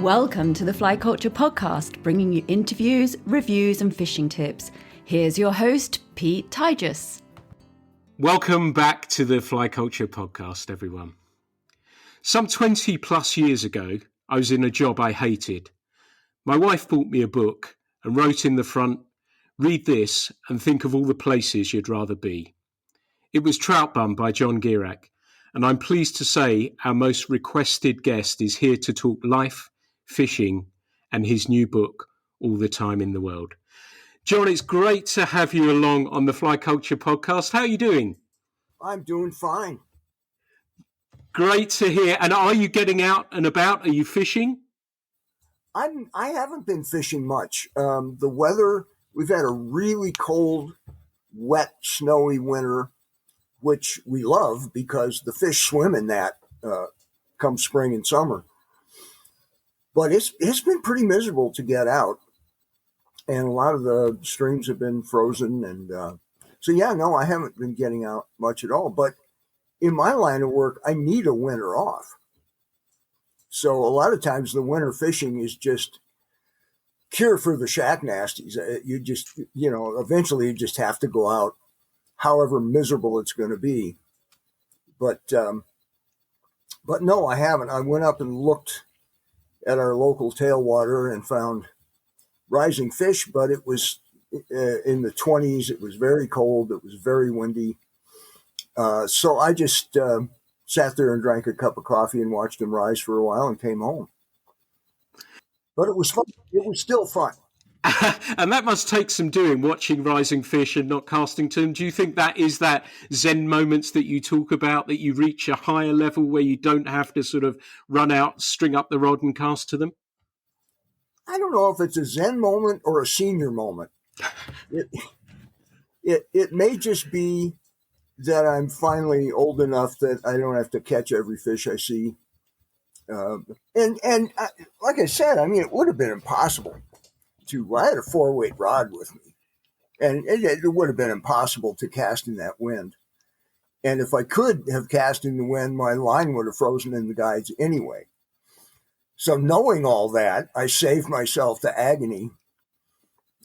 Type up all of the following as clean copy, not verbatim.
Welcome to the Fly Culture Podcast, bringing you interviews, reviews, and fishing tips. Here's your host, Pete Tigus. Welcome back to the Fly Culture Podcast, everyone. Some 20 plus years ago, I was in a job I hated. My wife bought me a book and wrote in the front, "Read this and think of all the places you'd rather be." It was Trout Bum by John Gierach, and I'm pleased to say our most requested guest is here to talk life, fishing, and his new book, All the Time in the World. John, it's great to have you along on the Fly Culture Podcast. How are you doing? I'm doing fine. Great to hear. And are you getting out and about? Are you fishing? I haven't been fishing much. The weather, we've had a really cold, wet, snowy winter, which we love because the fish swim in that come spring and summer. But it's been pretty miserable to get out. And a lot of the streams have been frozen. And I haven't been getting out much at all. But in my line of work, I need a winter off. So a lot of times the winter fishing is just cure for the shack nasties. You just, eventually you just have to go out, however miserable it's going to be. But no, I haven't. I went up and looked at our local tailwater and found rising fish, but it was in the 20s. It was very cold. It was very windy. So I just sat there and drank a cup of coffee and watched them rise for a while and came home. But it was fun. It was still fun. And that must take some doing, watching rising fish and not casting to them. Do you think that is that Zen moments that you talk about, that you reach a higher level where you don't have to sort of run out, string up the rod and cast to them? I don't know if it's a Zen moment or a senior moment. It may just be that I'm finally old enough that I don't have to catch every fish I see. Like I said, I mean, it would have been impossible I had a 4-weight rod with me, and it would have been impossible to cast in that wind. And if I could have cast in the wind, my line would have frozen in the guides anyway. So knowing all that, I saved myself the agony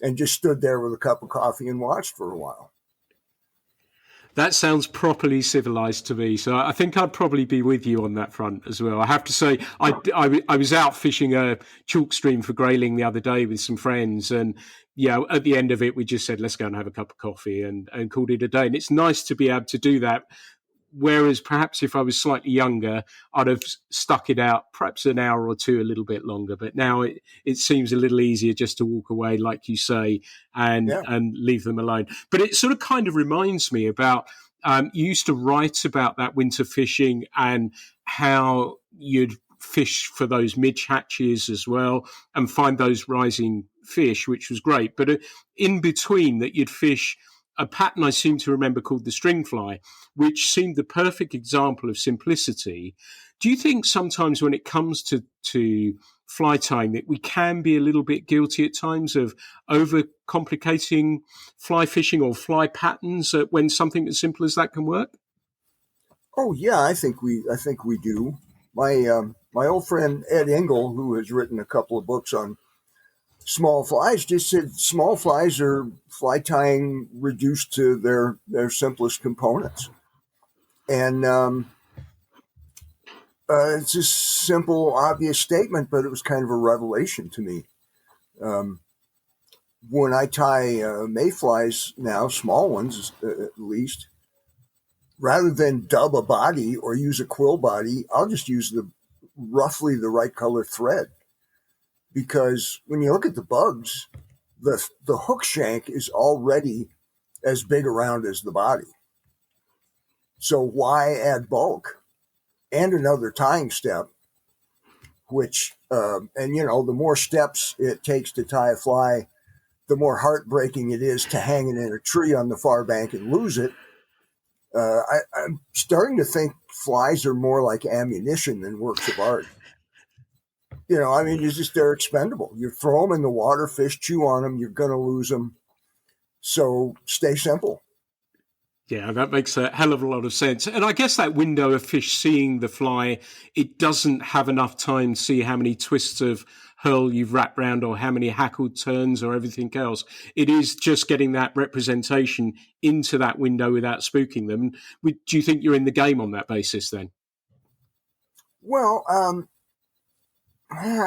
and just stood there with a cup of coffee and watched for a while. That sounds properly civilized to me. So I think I'd probably be with you on that front as well. I have to say, I was out fishing a chalk stream for grayling the other day with some friends. And at the end of it, we just said, let's go and have a cup of coffee and called it a day. And it's nice to be able to do that. Whereas perhaps if I was slightly younger, I'd have stuck it out perhaps an hour or two, a little bit longer. But now it seems a little easier just to walk away, like you say, and leave them alone. But it sort of kind of reminds me about, you used to write about that winter fishing and how you'd fish for those midge hatches as well and find those rising fish, which was great. But in between that, you'd fish a pattern I seem to remember called the string fly, which seemed the perfect example of simplicity. Do you think sometimes when it comes to fly tying that we can be a little bit guilty at times of overcomplicating fly fishing or fly patterns when something as simple as that can work? Oh yeah, I think we do. My old friend Ed Engel, who has written a couple of books on small flies, just said small flies are fly tying reduced to their simplest components. And it's a simple, obvious statement, but it was kind of a revelation to me. When I tie mayflies now, small ones at least, rather than dub a body or use a quill body, I'll just use roughly the right color thread. Because when you look at the bugs, the hook shank is already as big around as the body. So why add bulk and another tying step, which, the more steps it takes to tie a fly, the more heartbreaking it is to hang it in a tree on the far bank and lose it. I'm starting to think flies are more like ammunition than works of art. They're expendable. You throw them in the water, fish chew on them, you're going to lose them. So stay simple. Yeah, that makes a hell of a lot of sense. And I guess that window of fish seeing the fly, it doesn't have enough time to see how many twists of hurl you've wrapped round or how many hackled turns or everything else. It is just getting that representation into that window without spooking them. Do you think you're in the game on that basis then? Well,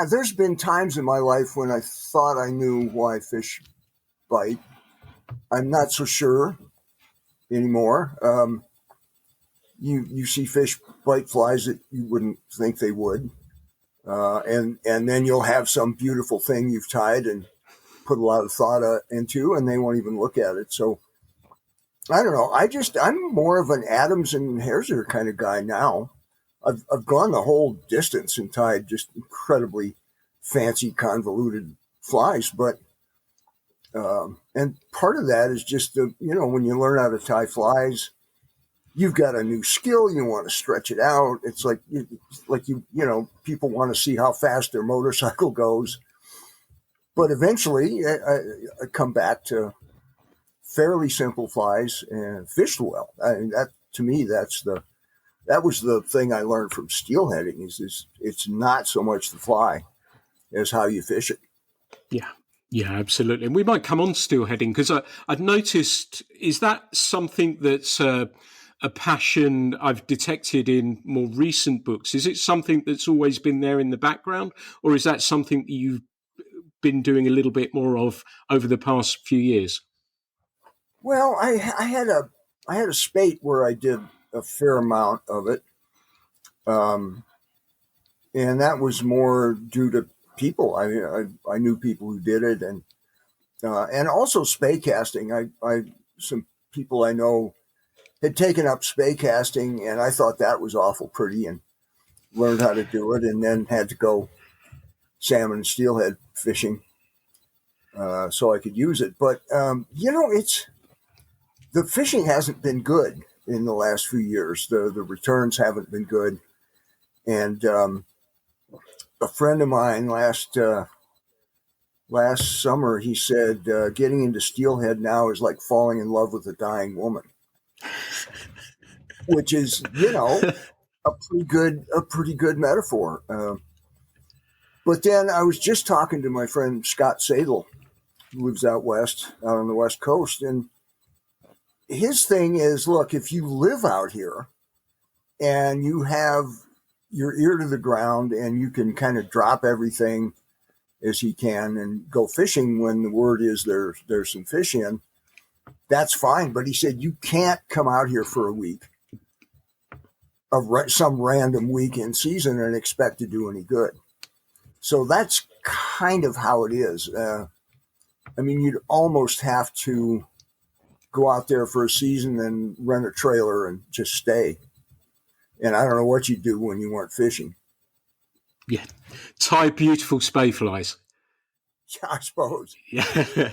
there's been times in my life when I thought I knew why fish bite. I'm not so sure anymore. You see fish bite flies that you wouldn't think they would, and then you'll have some beautiful thing you've tied and put a lot of thought into, and they won't even look at it. So I don't know. I'm more of an Adams and Herzer kind of guy now. I've gone the whole distance and tied just incredibly fancy, convoluted flies, but and part of that is just when you learn how to tie flies, you've got a new skill. You want to stretch it out. It's like people want to see how fast their motorcycle goes, but eventually I come back to fairly simple flies and fished well. I mean, that to me, that was the thing I learned from steelheading is it's not so much the fly as how you fish it. Yeah. Yeah, absolutely. And we might come on to steelheading because I've noticed, is that something that's a passion I've detected in more recent books? Is it something that's always been there in the background, or is that something that you've been doing a little bit more of over the past few years? Well, I had a spate where I did a fair amount of it, and that was more due to people. I knew people who did it, and also spay casting. I some people I know had taken up spay casting, and I thought that was awful pretty, and learned how to do it, and then had to go salmon and steelhead fishing so I could use it. But it's the fishing hasn't been good in the last few years. The returns haven't been good, and a friend of mine last summer, he said, getting into steelhead now is like falling in love with a dying woman, which is, a pretty good metaphor. But then I was just talking to my friend Scott Sadel, who lives out on the West Coast. And his thing is, look, if you live out here and you have your ear to the ground and you can kind of drop everything as he can and go fishing when the word is there's some fish in, that's fine. But he said, you can't come out here for a week of some random weekend season and expect to do any good. So that's kind of how it is. You'd almost have to go out there for a season and rent a trailer and just stay. And I don't know what you'd do when you weren't fishing. Yeah. Tie beautiful spay flies. Yeah, I suppose. Yeah.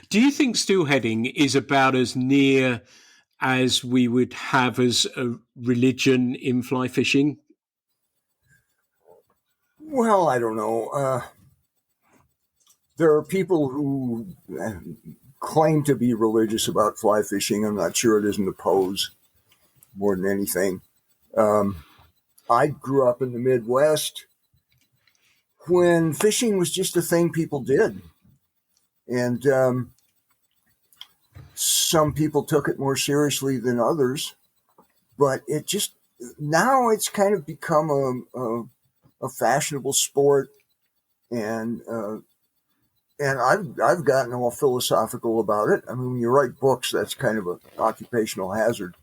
Do you think steelheading is about as near as we would have as a religion in fly fishing? Well, I don't know. There are people who claim to be religious about fly fishing. I'm not sure it isn't a pose more than anything. I grew up in the Midwest when fishing was just a thing people did. And some people took it more seriously than others. But now it's kind of become a fashionable sport. And I've gotten all philosophical about it. I mean, when you write books, that's kind of an occupational hazard.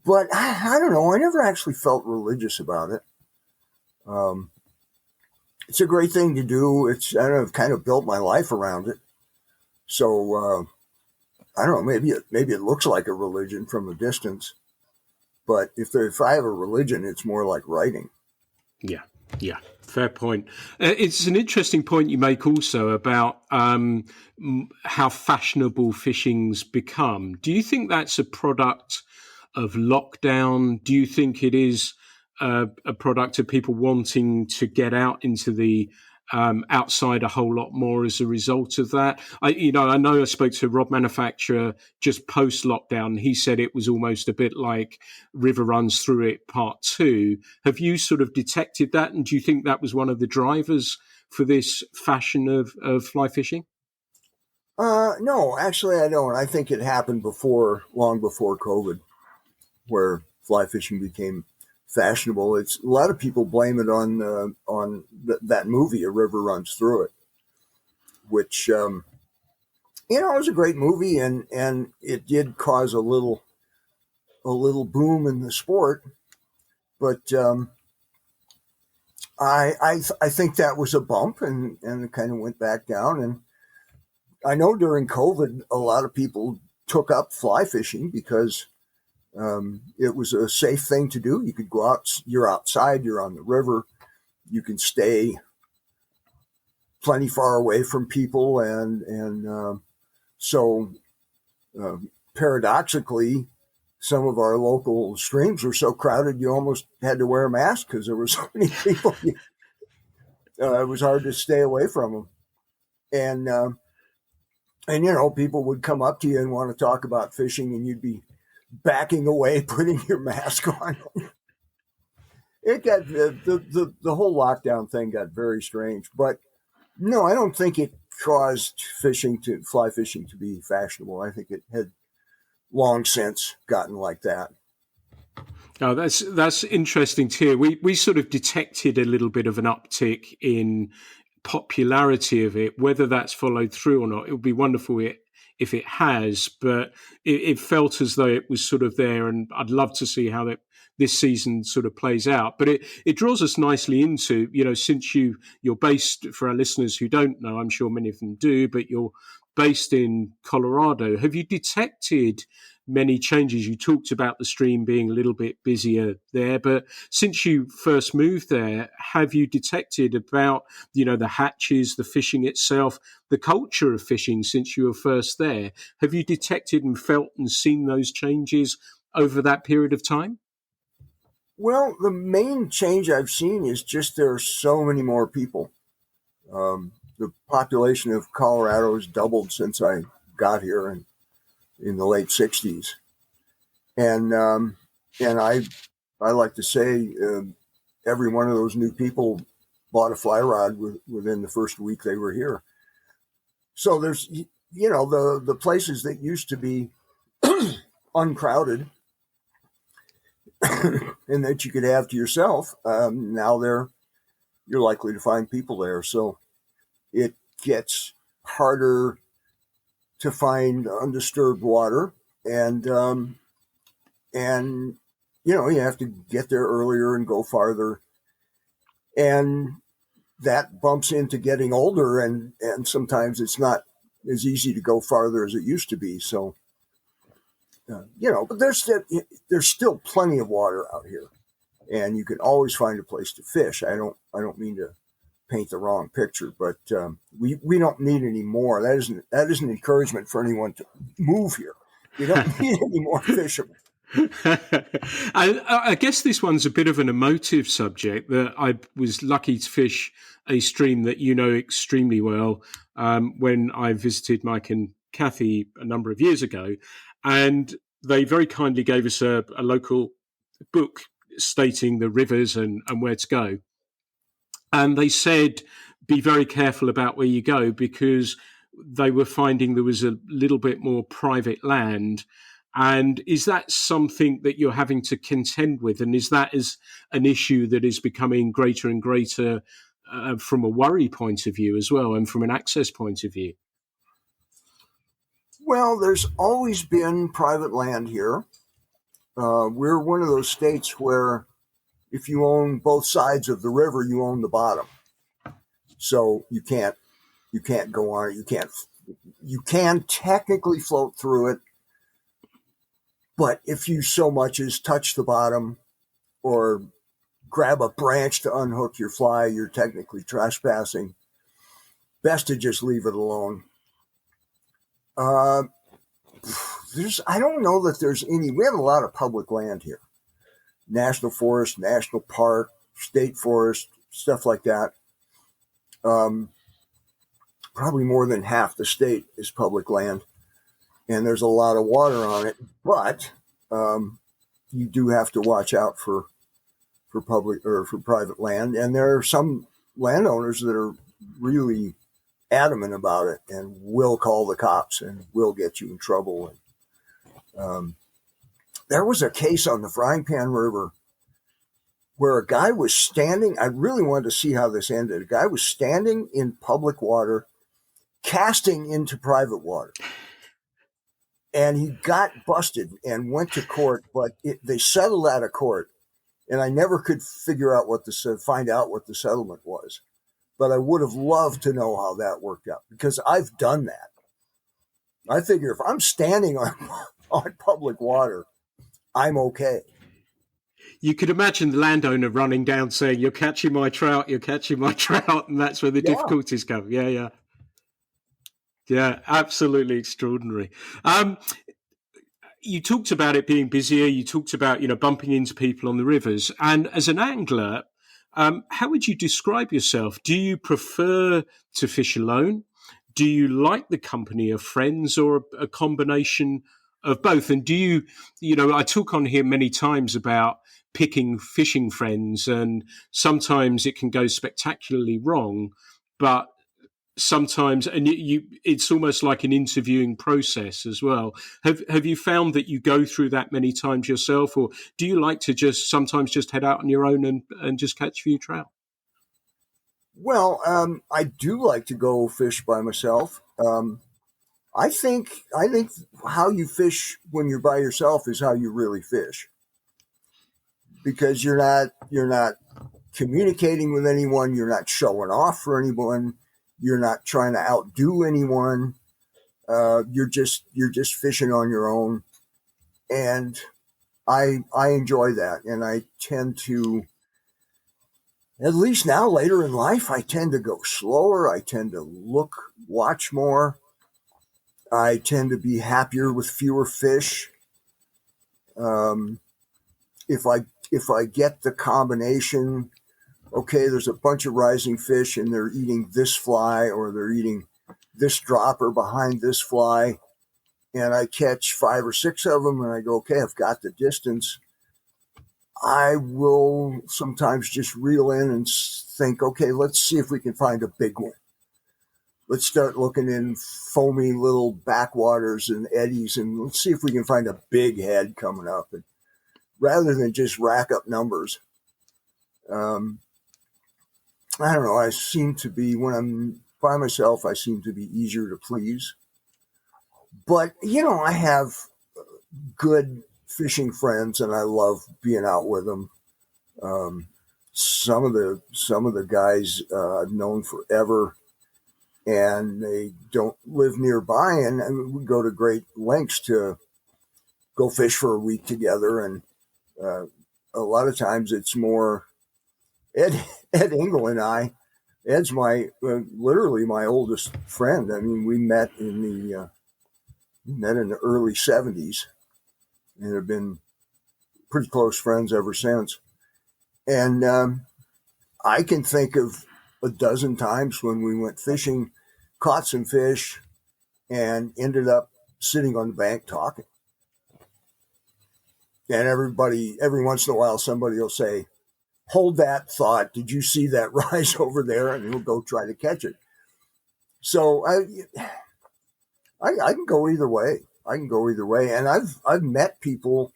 But I don't know. I never actually felt religious about it. It's a great thing to do. I've kind of built my life around it. So I don't know. Maybe it looks like a religion from a distance. But if I have a religion, it's more like writing. Yeah. Yeah. Fair point. It's an interesting point you make also about how fashionable fishing's become. Do you think that's a product of lockdown? Do you think it is a product of people wanting to get out into the outside a whole lot more as a result of that. I know I spoke to a rod manufacturer just post lockdown. He said it was almost a bit like River Runs Through It Part 2. Have you sort of detected that? And do you think that was one of the drivers for this fashion of fly fishing? No, actually, I don't. I think it happened long before COVID, where fly fishing became fashionable. It's a lot of people blame it on that movie, A River Runs Through It, which it was a great movie, and it did cause a little boom in the sport. But I think that was a bump, and it kind of went back down. And I know during COVID, a lot of people took up fly fishing because it was a safe thing to do. You could go out, you're outside, you're on the river, you can stay plenty far away from people. And so paradoxically, some of our local streams were so crowded, you almost had to wear a mask because there were so many people. It was hard to stay away from them. And people would come up to you and want to talk about fishing, and you'd be backing away, putting your mask on. It got the whole lockdown thing got very strange. But no, I don't think it caused fly fishing to be fashionable. I think it had long since gotten like that. Oh, that's interesting to hear. We sort of detected a little bit of an uptick in popularity of it. Whether that's followed through or not, it would be wonderful if it has. But it felt as though it was sort of there, and I'd love to see how this season sort of plays out. But it draws us nicely into, since you're based, for our listeners who don't know, I'm sure many of them do, but you're based in Colorado. Have you detected many changes? You talked about the stream being a little bit busier there, but since you first moved there, have you detected about, the hatches, the fishing itself, the culture of fishing since you were first there? Have you detected and felt and seen those changes over that period of time? Well, the main change I've seen is just there are so many more people. The population of Colorado has doubled since I got here in the late 60s. And I like to say every one of those new people bought a fly rod within the first week they were here. So there's, the places that used to be uncrowded and that you could have to yourself, now you're likely to find people there. So it gets harder to find undisturbed water, and you have to get there earlier and go farther, and that bumps into getting older, and sometimes it's not as easy to go farther as it used to be. So but there's still plenty of water out here, and you can always find a place to fish. I don't mean to paint the wrong picture, but we don't need any more. That isn't encouragement for anyone to move here. We don't need any more fishermen. I guess this one's a bit of an emotive subject. That I was lucky to fish a stream that you know extremely well when I visited Mike and Kathy a number of years ago, and they very kindly gave us a local book stating the rivers and where to go. And they said, be very careful about where you go, because they were finding there was a little bit more private land. And is that something that you're having to contend with? And is that an issue that is becoming greater and greater from a worry point of view as well, and from an access point of view? Well, there's always been private land here. We're one of those states where if you own both sides of the river, you own the bottom. So you can't go on it. You can technically float through it, but if you so much as touch the bottom or grab a branch to unhook your fly, you're technically trespassing. Best to just leave it alone. I don't know that there's any. We have a lot of public land here. National forest, national park, state forest, stuff like that. Probably more than half the state is public land, and there's a lot of water on it. But you do have to watch out for public or for private land, and there are some landowners that are really adamant about it and will call the cops and will get you in trouble. And there was a case on the Frying Pan River where a guy was standing. I really wanted to see how this ended. A guy was standing in public water, casting into private water. And he got busted and went to court, but they settled out of court. And I never could find out what the settlement was. But I would have loved to know how that worked out, because I've done that. I figure if I'm standing on public water, I'm okay. You could imagine the landowner running down saying, "You're catching my trout, you're catching my trout," and that's where the difficulties come. Yeah, absolutely extraordinary. You talked about it being busier. You talked about, bumping into people on the rivers. And as an angler, how would you describe yourself? Do you prefer to fish alone? Do you like the company of friends, or a combination of both? And do you, I talk on here many times about picking fishing friends, and sometimes it can go spectacularly wrong, but sometimes, and it's almost like an interviewing process as well. Have you found that you go through that many times yourself, or do you like to sometimes just head out on your own and just catch a few trout? Well, I do like to go fish by myself. I think how you fish when you're by yourself is how you really fish, because you're not communicating with anyone, you're not showing off for anyone, you're not trying to outdo anyone. You're just fishing on your own, and I enjoy that, and I tend to, at least now later in life, I tend to go slower. I tend to watch more. I tend to be happier with fewer fish. If I get the combination, okay, there's a bunch of rising fish and they're eating this fly, or they're eating this dropper behind this fly, and I catch 5 or 6 of them, and I go, okay, I've got the distance. I will sometimes just reel in and think, okay, let's see if we can find a big one. Let's start looking in foamy little backwaters and eddies, and let's see if we can find a big head coming up. And rather than just rack up numbers, I don't know. I seem to be, when I'm by myself, I seem to be easier to please. But, I have good fishing friends, and I love being out with them. Some of the guys I've known forever, and they don't live nearby, and we go to great lengths to go fish for a week together. And a lot of times it's more Ed Engel and I. Ed's literally my oldest friend. I mean, we met in the early 70s and have been pretty close friends ever since. And I can think of a dozen times when we went fishing, caught some fish, and ended up sitting on the bank talking. And every once in a while, somebody will say, "Hold that thought. Did you see that rise over there?" And he'll go try to catch it. So I can go either way. And I've met people.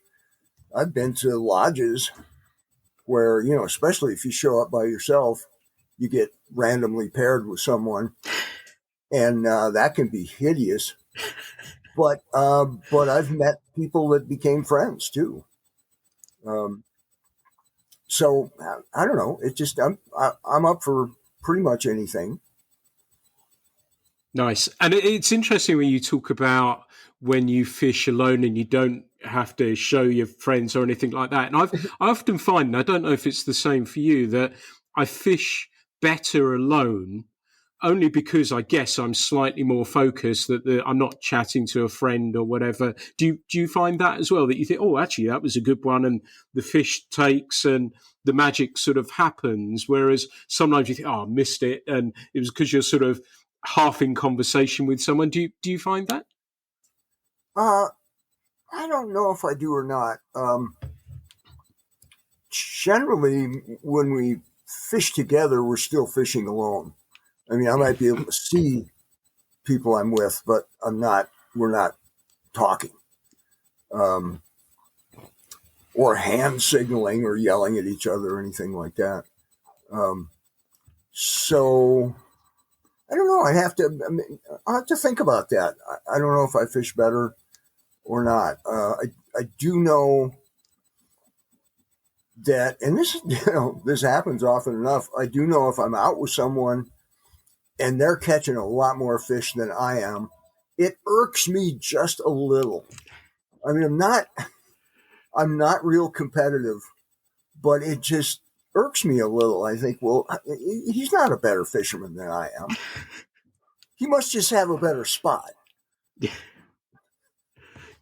I've been to lodges where, especially if you show up by yourself, you get randomly paired with someone, and that can be hideous. But I've met people that became friends too. So I don't know. It's just I'm up for pretty much anything. Nice. And it's interesting when you talk about when you fish alone and you don't have to show your friends or anything like that. And I often find, and I don't know if it's the same for you, that I fish better alone, only because I guess I'm slightly more focused, that I'm not chatting to a friend or whatever. Do you find that as well, that you think, oh, actually, that was a good one, and the fish takes and the magic sort of happens. Whereas sometimes you think, oh, I missed it. And it was because you're sort of half in conversation with someone. Do you find that? I don't know if I do or not. Generally, when we fish together, we're still fishing alone. I mean, I might be able to see people I'm with, but we're not talking. Or hand signaling or yelling at each other or anything like that. So I don't know. I'll have to think about that. I don't know if I fish better or not. I do know that, and this happens often enough. I do know if I'm out with someone and they're catching a lot more fish than I am, it irks me just a little. I mean, I'm not real competitive, but it just irks me a little. I think, well, he's not a better fisherman than I am. He must just have a better spot.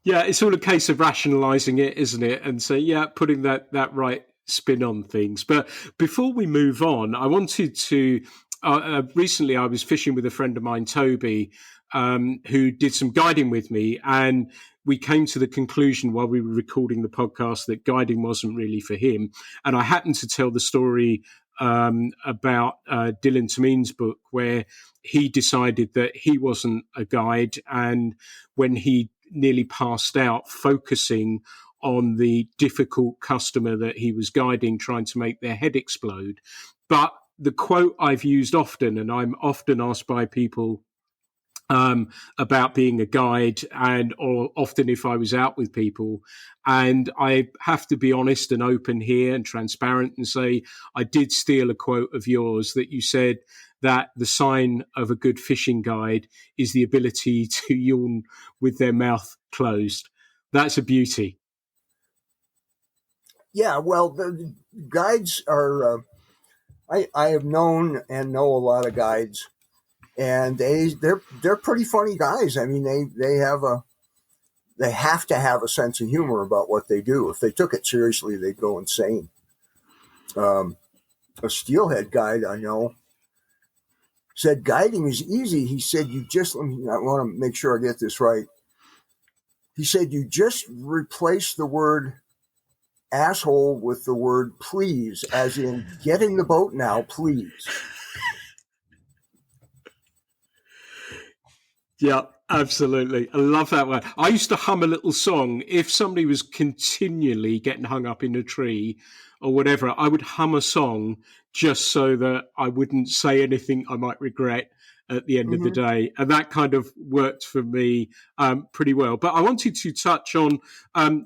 Yeah, it's all a case of rationalizing it, isn't it? And so, putting that right spin on things. But before we move on, I wanted to. Recently, I was fishing with a friend of mine, Toby, who did some guiding with me, and we came to the conclusion while we were recording the podcast that guiding wasn't really for him. And I happened to tell the story about Dylan Tameen's book, where he decided that he wasn't a guide, and when he nearly passed out, focusing on the difficult customer that he was guiding, trying to make their head explode. But the quote I've used often, and I'm often asked by people about being a guide, or often if I was out with people, and I have to be honest and open here and transparent and say I did steal a quote of yours that you said that the sign of a good fishing guide is the ability to yawn with their mouth closed. That's a beauty. Yeah, well, the guides are. I have known and know a lot of guides, and they're pretty funny guys. I mean, they have to have a sense of humor about what they do. If they took it seriously, they'd go insane. A steelhead guide I know said guiding is easy. He said, I want to make sure I get this right. He said, you just replace the word asshole with the word please, as in get in the boat now, please. Yeah, absolutely. I love that one. I used to hum a little song. If somebody was continually getting hung up in a tree or whatever, I would hum a song just so that I wouldn't say anything I might regret at the end of the day. And that kind of worked for me pretty well. But I wanted to touch on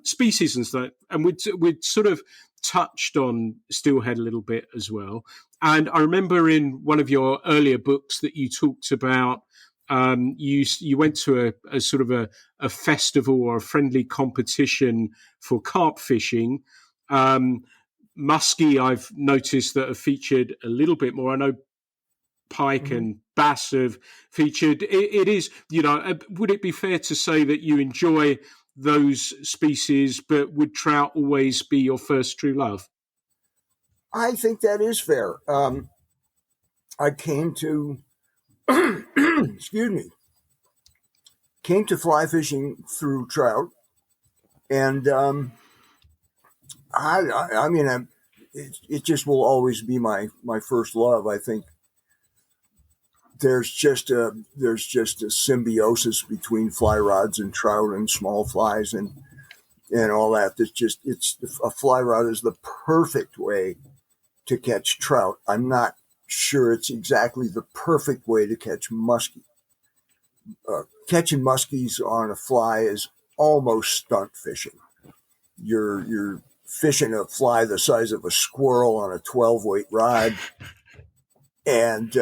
species and stuff. And we'd sort of touched on steelhead a little bit as well. And I remember in one of your earlier books that you talked about you went to a sort of a festival or a friendly competition for carp fishing. Musky, I've noticed that have featured a little bit more. I know pike and bass have featured. It is, would it be fair to say that you enjoy those species, but would trout always be your first true love? I think that is fair. I came to came to fly fishing through trout, and I mean, it just will always be my first love. I think there's just a symbiosis between fly rods and trout and small flies and all that. A fly rod is the perfect way to catch trout. I'm not sure it's exactly the perfect way to catch muskie. Catching muskies on a fly is almost stunt fishing. You're fishing a fly the size of a squirrel on a 12-weight rod, and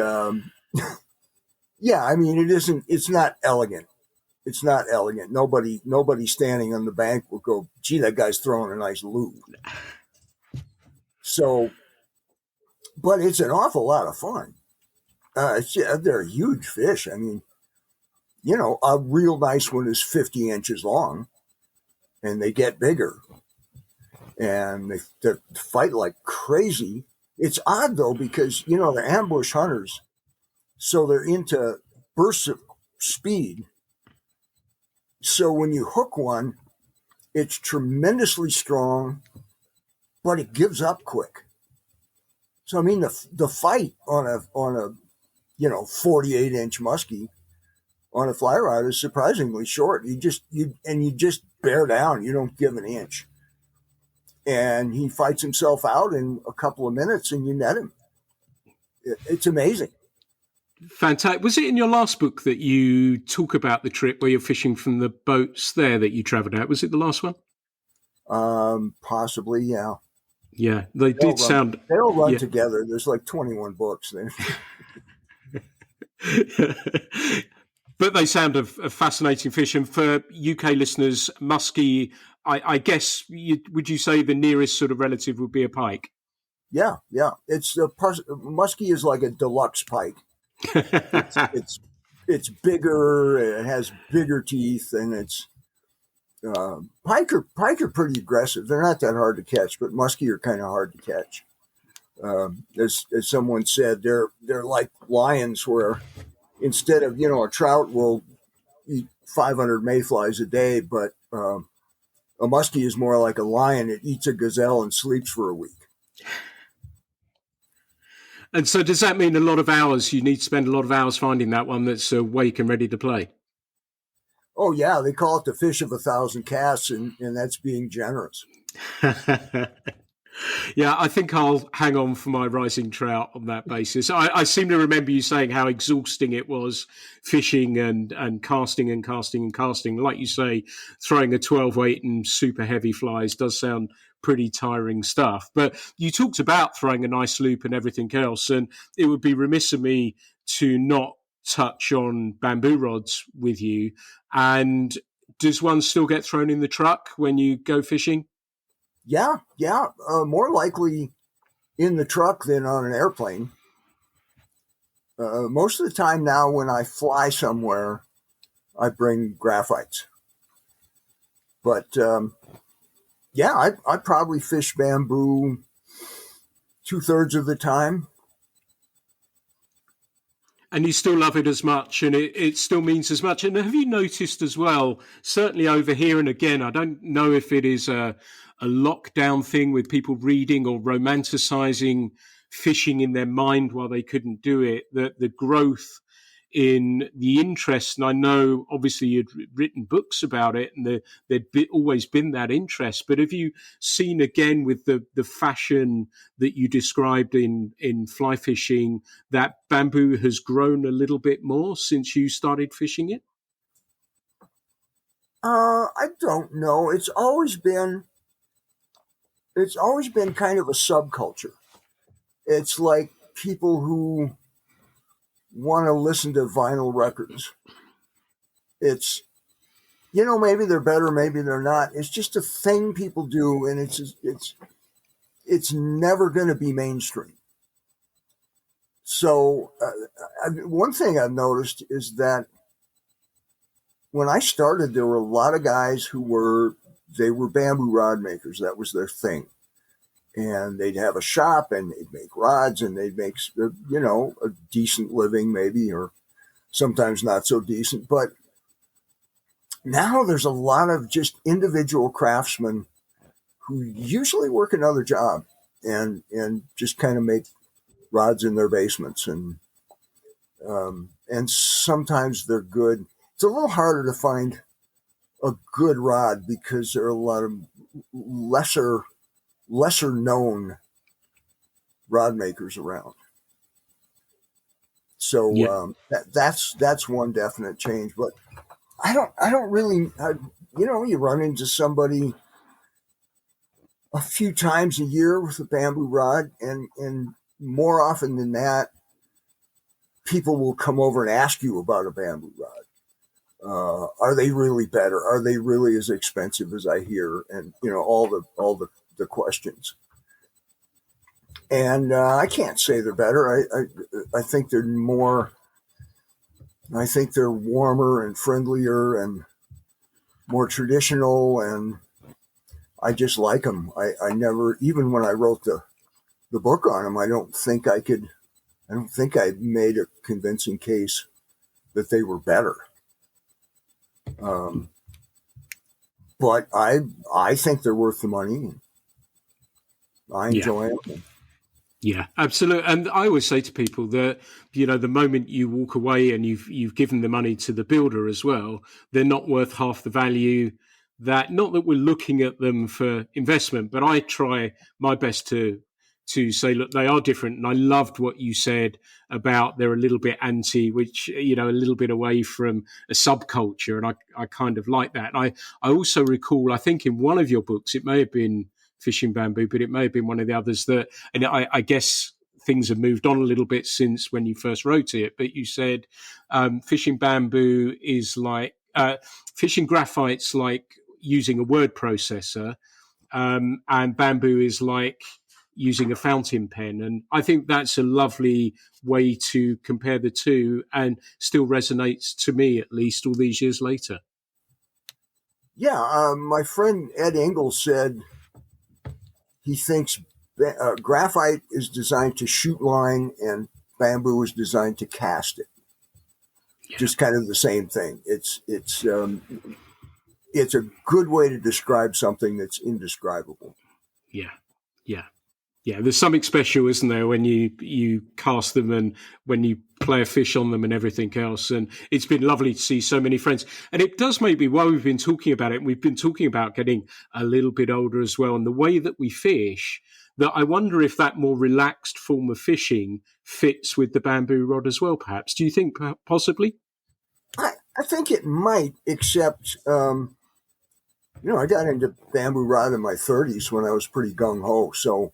yeah, I mean it's not elegant. It's not elegant. Nobody standing on the bank will go, gee, that guy's throwing a nice loop. So, but it's an awful lot of fun. They're huge fish. I mean, a real nice one is 50 inches long, and they get bigger. and they fight like crazy. It's odd though, because they're ambush hunters, so they're into bursts of speed. So when you hook one, it's tremendously strong, but it gives up quick. So I mean, the fight on a 48-inch muskie on a fly rod is surprisingly short. You just bear down. You don't give an inch, and he fights himself out in a couple of minutes, and you net him. It's amazing. Fantastic. Was it in your last book that you talk about the trip where you're fishing from the boats there that you travelled out? Was it the last one? Possibly, yeah. Yeah, they all run together. There's like 21 books there. But they sound a fascinating fish. And for UK listeners, musky, I guess, would you say the nearest sort of relative would be a pike? Yeah. It's musky is like a deluxe pike. It's bigger. It has bigger teeth, and it's pike are pretty aggressive. They're not that hard to catch, but musky are kind of hard to catch. As someone said, they're like lions, where instead of a trout will eat 500 mayflies a day, but a muskie is more like a lion. It eats a gazelle and sleeps for a week. And so does that mean a lot of hours? You need to spend a lot of hours finding that one that's awake and ready to play? Oh, yeah. They call it the fish of 1,000 casts, and that's being generous. Yeah, I think I'll hang on for my rising trout on that basis. I seem to remember you saying how exhausting it was fishing and casting and casting and casting. Like you say, throwing a 12 weight and super heavy flies does sound pretty tiring stuff. But you talked about throwing a nice loop and everything else, and it would be remiss of me to not touch on bamboo rods with you. And does one still get thrown in the truck when you go fishing? Yeah. More likely in the truck than on an airplane. Most of the time now when I fly somewhere, I bring graphites. But I probably fish bamboo 2/3 of the time. And you still love it as much, and it still means as much. And have you noticed as well, certainly over here, and again, I don't know if it is a lockdown thing with people reading or romanticizing fishing in their mind while they couldn't do it, that the growth in the interest, and I know obviously you'd written books about it and there'd always been that interest, but have you seen again with the fashion that you described in fly fishing that bamboo has grown a little bit more since you started fishing it? I don't know. It's always been kind of a subculture. It's like people who want to listen to vinyl records. It's, maybe they're better, maybe they're not. It's just a thing people do, and it's never going to be mainstream. So one thing I've noticed is that when I started, there were a lot of guys who were bamboo rod makers. That was their thing. And they'd have a shop and they'd make rods and they'd make, a decent living maybe, or sometimes not so decent. But now there's a lot of just individual craftsmen who usually work another job and just kind of make rods in their basements. And sometimes they're good. It's a little harder to find a good rod because there are a lot of lesser known rod makers around. So that's one definite change. But I don't really, you run into somebody a few times a year with a bamboo rod, and more often than that, people will come over and ask you about a bamboo rod. Are they really better? Are they really as expensive as I hear? And all the questions. And I can't say they're better. I think they're more. I think they're warmer and friendlier and more traditional. And I just like them. I never, even when I wrote the book on them, I don't think I made a convincing case that they were better. But I think they're worth the money. I enjoy them. Yeah, absolutely. And I always say to people that, the moment you walk away and you've given the money to the builder as well, they're not worth half the value. That, not that we're looking at them for investment, but I try my best to say, look, they are different. And I loved what you said about they're a little bit anti, which, a little bit away from a subculture. And I kind of like that. And I also recall, I think in one of your books, it may have been Fishing Bamboo, but it may have been one of the others that, and I guess things have moved on a little bit since when you first wrote it, but you said fishing bamboo is like, fishing graphite's like using a word processor, and bamboo is like using a fountain pen. And I think that's a lovely way to compare the two, and still resonates to me, at least all these years later. Yeah, my friend Ed Engels said he thinks graphite is designed to shoot line and bamboo is designed to cast it. Yeah. Just kind of the same thing. It's a good way to describe something that's indescribable. Yeah. There's something special, isn't there, when you cast them and when you play a fish on them and everything else. And it's been lovely to see so many friends. And it does make me, while we've been talking about it, and we've been talking about getting a little bit older as well, and the way that we fish, that I wonder if that more relaxed form of fishing fits with the bamboo rod as well, perhaps. Do you think possibly? I think it might, except, I got into bamboo rod in my 30s when I was pretty gung-ho. So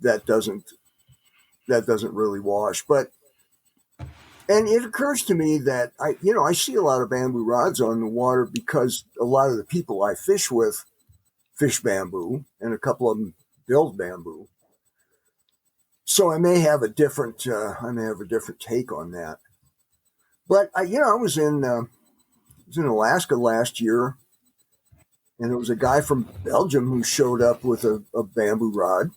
that doesn't really wash. And it occurs to me that I see a lot of bamboo rods on the water because a lot of the people I fish with fish bamboo, and a couple of them build bamboo. So I may have a different take on that. But I was in Alaska last year, and there was a guy from Belgium who showed up with a bamboo rod,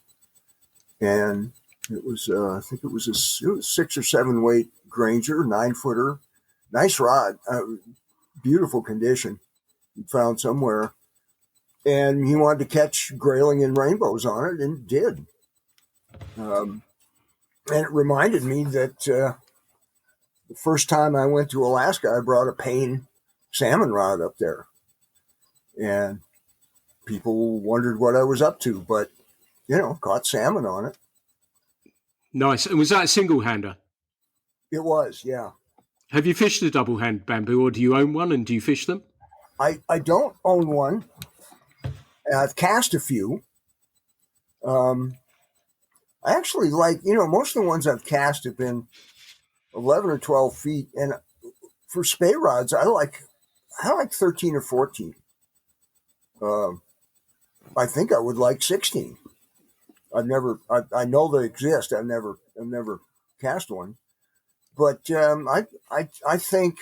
and it was I think it was a 6 or 7 weight Granger 9-footer, nice rod, beautiful condition, he found somewhere, and he wanted to catch grayling and rainbows on it, and did. And it reminded me that the first time I went to Alaska, I brought a Payne salmon rod up there. And people wondered what I was up to, but, caught salmon on it. Nice. And was that a single-hander? It was, yeah. Have you fished a double-hand bamboo, or do you own one, and do you fish them? I don't own one. I've cast a few. I actually like, most of the ones I've cast have been 11 or 12 feet. And for spey rods, I like 13 or 14. I think I would like 16. I know they exist. I've never cast one, but I think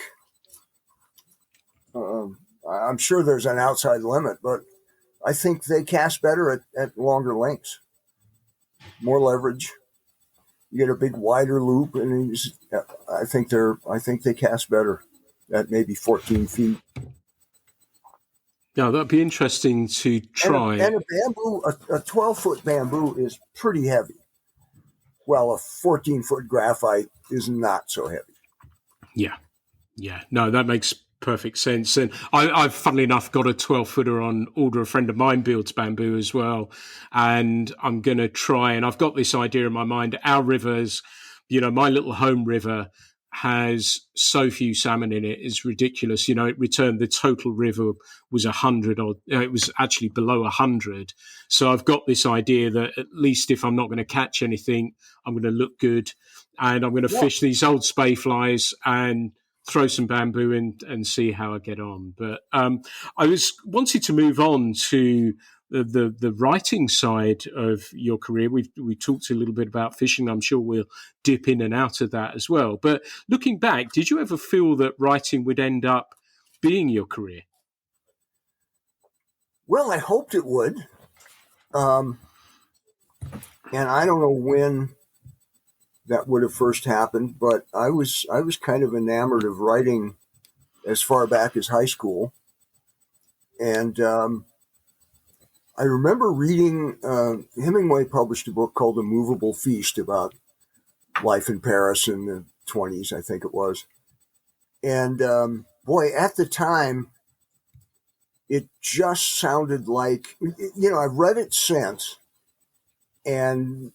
I'm sure there's an outside limit, but I think they cast better at longer lengths, more leverage. You get a big wider loop, and I think they cast better at maybe 14 feet. Yeah, that'd be interesting to try. And a bamboo, a 12-foot bamboo is pretty heavy. Well, a 14-foot graphite is not so heavy. Yeah. No, that makes perfect sense. And I've, funnily enough, got a 12-footer on order. A friend of mine builds bamboo as well. And I'm going to try, and I've got this idea in my mind. Our rivers, my little home river, has so few salmon in it. It's ridiculous. It returned, the total river was 100, or it was actually below 100. So I've got this idea that at least if I'm not going to catch anything, I'm going to look good, and I'm going to fish these old spey flies and throw some bamboo in and see how I get on. But I wanted to move on to the writing side of your career. We talked a little bit about fishing. I'm sure we'll dip in and out of that as well. But looking back, did you ever feel that writing would end up being your career? Well, I hoped it would. And I don't know when that would have first happened, but I was kind of enamored of writing as far back as high school. And I remember reading, Hemingway published a book called A Movable Feast about life in Paris in the 1920s, I think it was. And boy, at the time, it just sounded like, I've read it since. And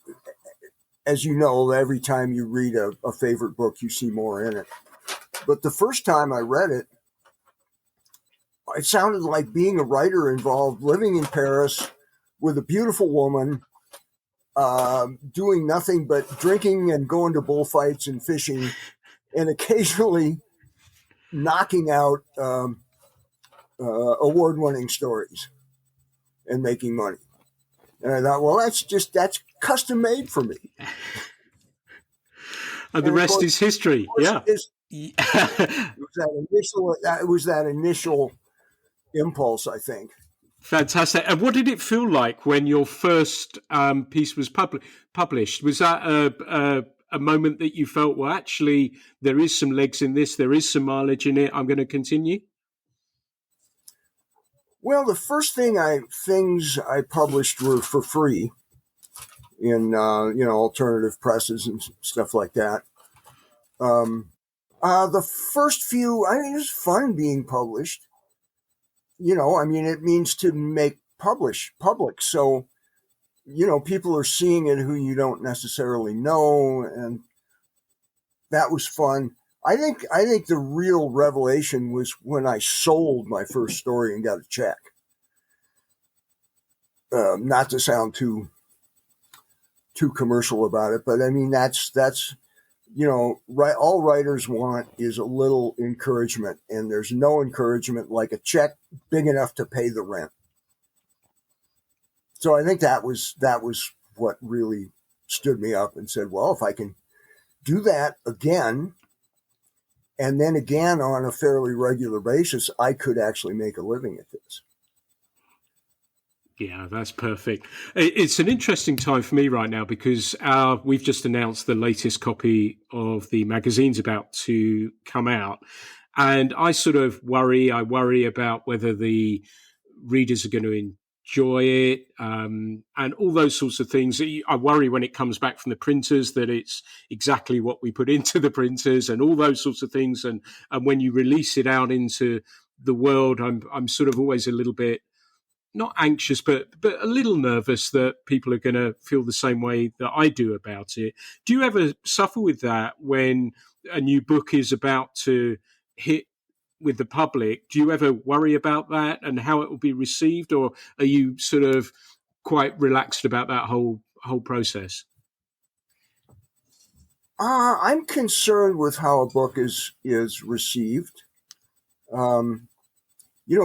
as you know, every time you read a favorite book, you see more in it. But the first time I read it, it sounded like being a writer involved living in Paris with a beautiful woman, doing nothing but drinking and going to bullfights and fishing, and occasionally knocking out award-winning stories and making money. And I thought, well, that's custom made for me. And the rest is history. Yeah. It was that initial impulse, I think. Fantastic. And what did it feel like when your first piece was published? Was that a moment that you felt, well, actually, there is some legs in this, there is some mileage in it, I'm going to continue? Well, the first things I published were for free in alternative presses and stuff like that. The first few, it was fun being published. It means to make public. So, people are seeing it who you don't necessarily know, and that was fun. I think the real revelation was when I sold my first story and got a check. Not to sound too commercial about it, but I mean that's all writers want is a little encouragement, and there's no encouragement like a check big enough to pay the rent. So I think that was what really stood me up and said, well, if I can do that again, and then again on a fairly regular basis, I could actually make a living at this. Yeah, that's perfect. It's an interesting time for me right now because we've just announced the latest copy of the magazine's about to come out. And I sort of worry about whether the readers are going to enjoy it and all those sorts of things. I worry when it comes back from the printers that it's exactly what we put into the printers and all those sorts of things. And when you release it out into the world, I'm sort of always a little bit not anxious, but a little nervous that people are going to feel the same way that I do about it. Do you ever suffer with that when a new book is about to hit with the public? Do you ever worry about that and how it will be received, or are you sort of quite relaxed about that whole process? I'm concerned with how a book is received.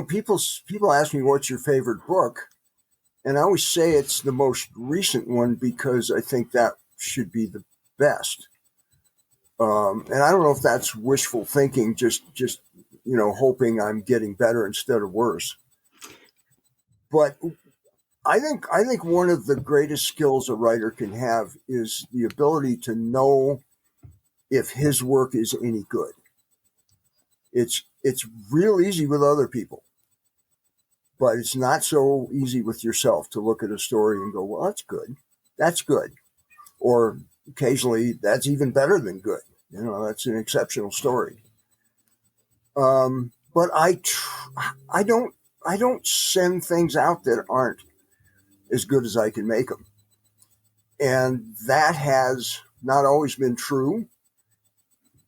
People ask me, what's your favorite book? And I always say it's the most recent one because I think that should be the best. And I don't know if that's wishful thinking, just hoping I'm getting better instead of worse. But I think one of the greatest skills a writer can have is the ability to know if his work is any good. It's real easy with other people, but it's not so easy with yourself to look at a story and go, well, that's good. Or occasionally that's even better than good. That's an exceptional story. But I don't send things out that aren't as good as I can make them. And that has not always been true.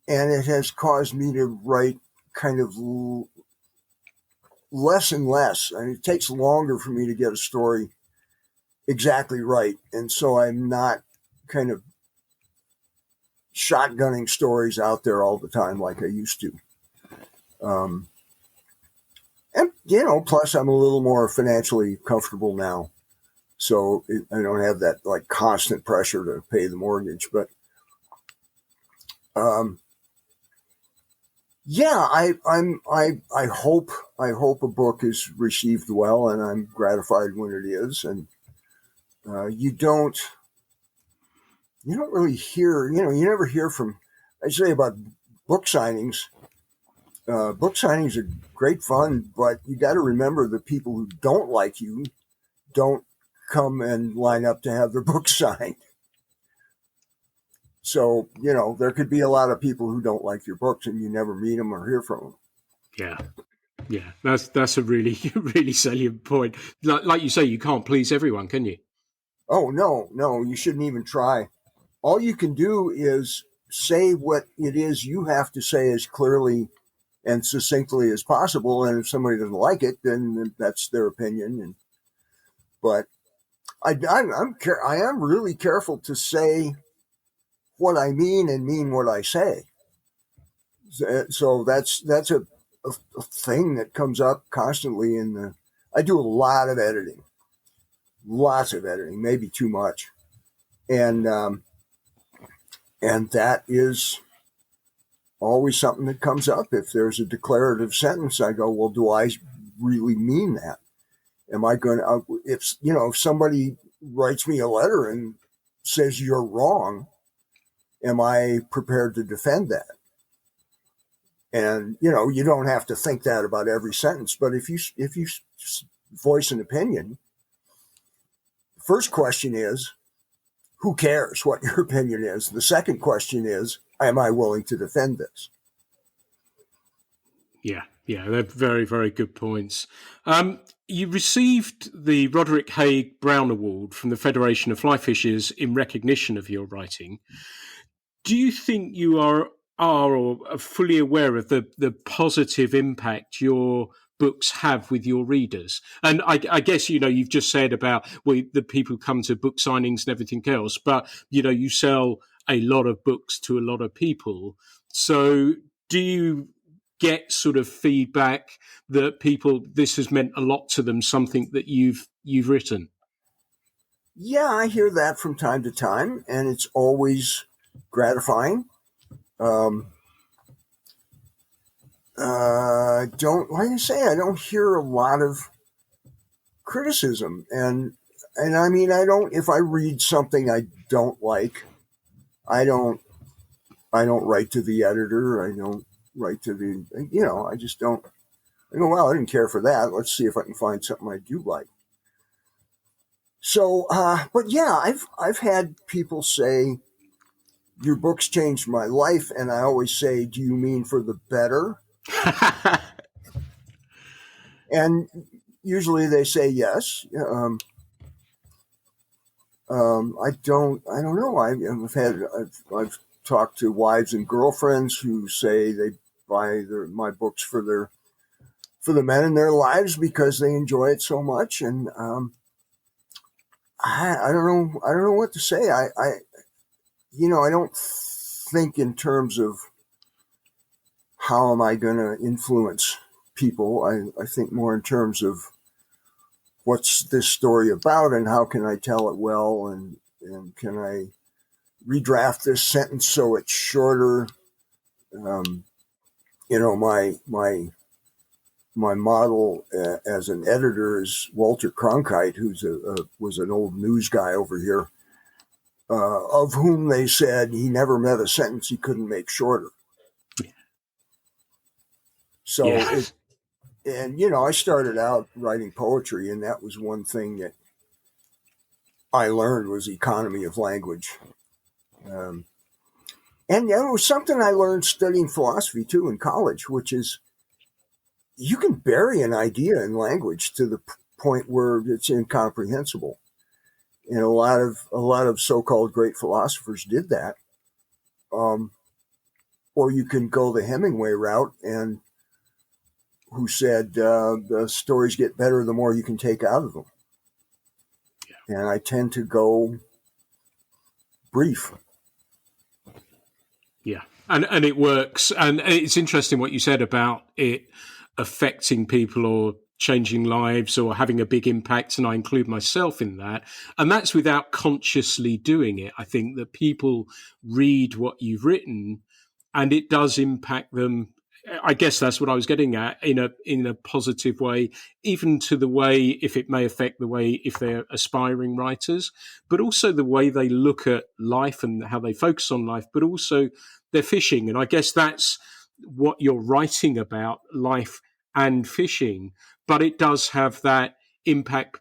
And it has caused me to write kind of less and less. I mean, it takes longer for me to get a story exactly right. And so I'm not kind of shotgunning stories out there all the time like I used to. And, plus I'm a little more financially comfortable now. So I don't have that like constant pressure to pay the mortgage, but, Yeah, I hope a book is received well, and I'm gratified when it is. And you don't really hear, you never hear from. I say about book signings. Book signings are great fun, but you got to remember the people who don't like you don't come and line up to have their book signed. So, there could be a lot of people who don't like your books and you never meet them or hear from them. Yeah. Yeah, that's a really really salient point. Like you say, you can't please everyone, can you? Oh, no, no, you shouldn't even try. All you can do is say what it is you have to say as clearly and succinctly as possible. And if somebody doesn't like it, then that's their opinion. But I am really careful to say what I mean and mean what I say. So that's a thing that comes up constantly I do a lot of editing, lots of editing, maybe too much. And that is always something that comes up. If there's a declarative sentence, I go, well, do I really mean that? Am I going to, if somebody writes me a letter and says you're wrong, am I prepared to defend that? And, you don't have to think that about every sentence, but if you voice an opinion, first question is, who cares what your opinion is? The second question is, am I willing to defend this? Yeah, they're very, very good points. You received the Roderick Haig Brown Award from the Federation of Fly Fishers in recognition of your writing. Do you think you are or are fully aware of the positive impact your books have with your readers? And I guess, you've just said about the people come to book signings and everything else, but, you sell a lot of books to a lot of people. So do you get sort of feedback that this has meant a lot to them, something that you've written? Yeah, I hear that from time to time, and it's always gratifying. Don't like I say, I don't hear a lot of criticism, and I mean, I don't. If I read something I don't like, I don't. I don't write to the editor. I don't write to the. I just don't. I go, well, I didn't care for that. Let's see if I can find something I do like. So, but yeah, I've had people say, your books changed my life, and I always say, do you mean for the better? And usually they say yes. I don't know. I've talked to wives and girlfriends who say they buy my books for the men in their lives because they enjoy it so much. And I don't know. I don't know what to say. I don't think in terms of how am I going to influence people. I think more in terms of what's this story about and how can I tell it well, and can I redraft this sentence so it's shorter. My model as an editor is Walter Cronkite, who's was an old news guy over here, of whom they said he never met a sentence he couldn't make shorter. So, Yeah. I started out writing poetry, and that was one thing that I learned was economy of language. And it was something I learned studying philosophy too in college, which is you can bury an idea in language to the point where it's incomprehensible. And a lot of so-called great philosophers did that. Or you can go the Hemingway route, and who said the stories get better the more you can take out of them. Yeah. And I tend to go brief. Yeah, and it works. And it's interesting what you said about it affecting people or changing lives or having a big impact, and I include myself in that. And that's without consciously doing it. I think that people read what you've written and it does impact them I guess that's what I was getting at in a positive way, even to the way if it may affect the way if they're aspiring writers, but also the way they look at life and how they focus on life, but also their fishing. And I guess that's what you're writing about, life and fishing, but it does have that impact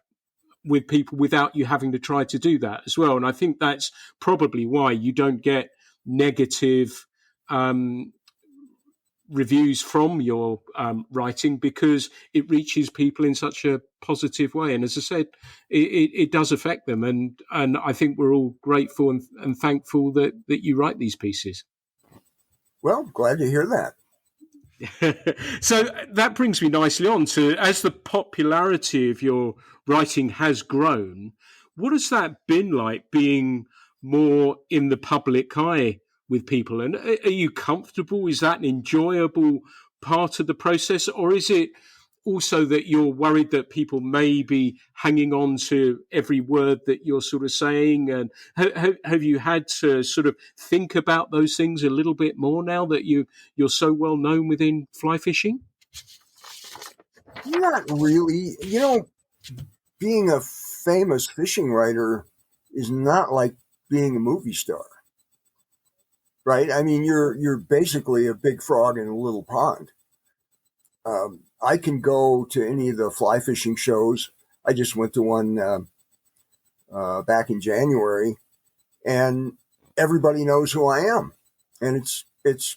with people without you having to try to do that as well. And I think that's probably why you don't get negative reviews from your writing, because it reaches people in such a positive way. And as I said, it does affect them. And I think we're all grateful and thankful that you write these pieces. Well, glad to hear that. So that brings me nicely on to, as the popularity of your writing has grown, what has that been like, being more in the public eye with people? And are you comfortable? Is that an enjoyable part of the process? Or is it also that you're worried that people may be hanging on to every word that you're sort of saying? And have you had to sort of think about those things a little bit more now that you're so well known within fly fishing? Not really. Being a famous fishing writer is not like being a movie star, right? I mean, you're basically a big frog in a little pond. I can go to any of the fly fishing shows. I just went to one back in January, and everybody knows who I am, and it's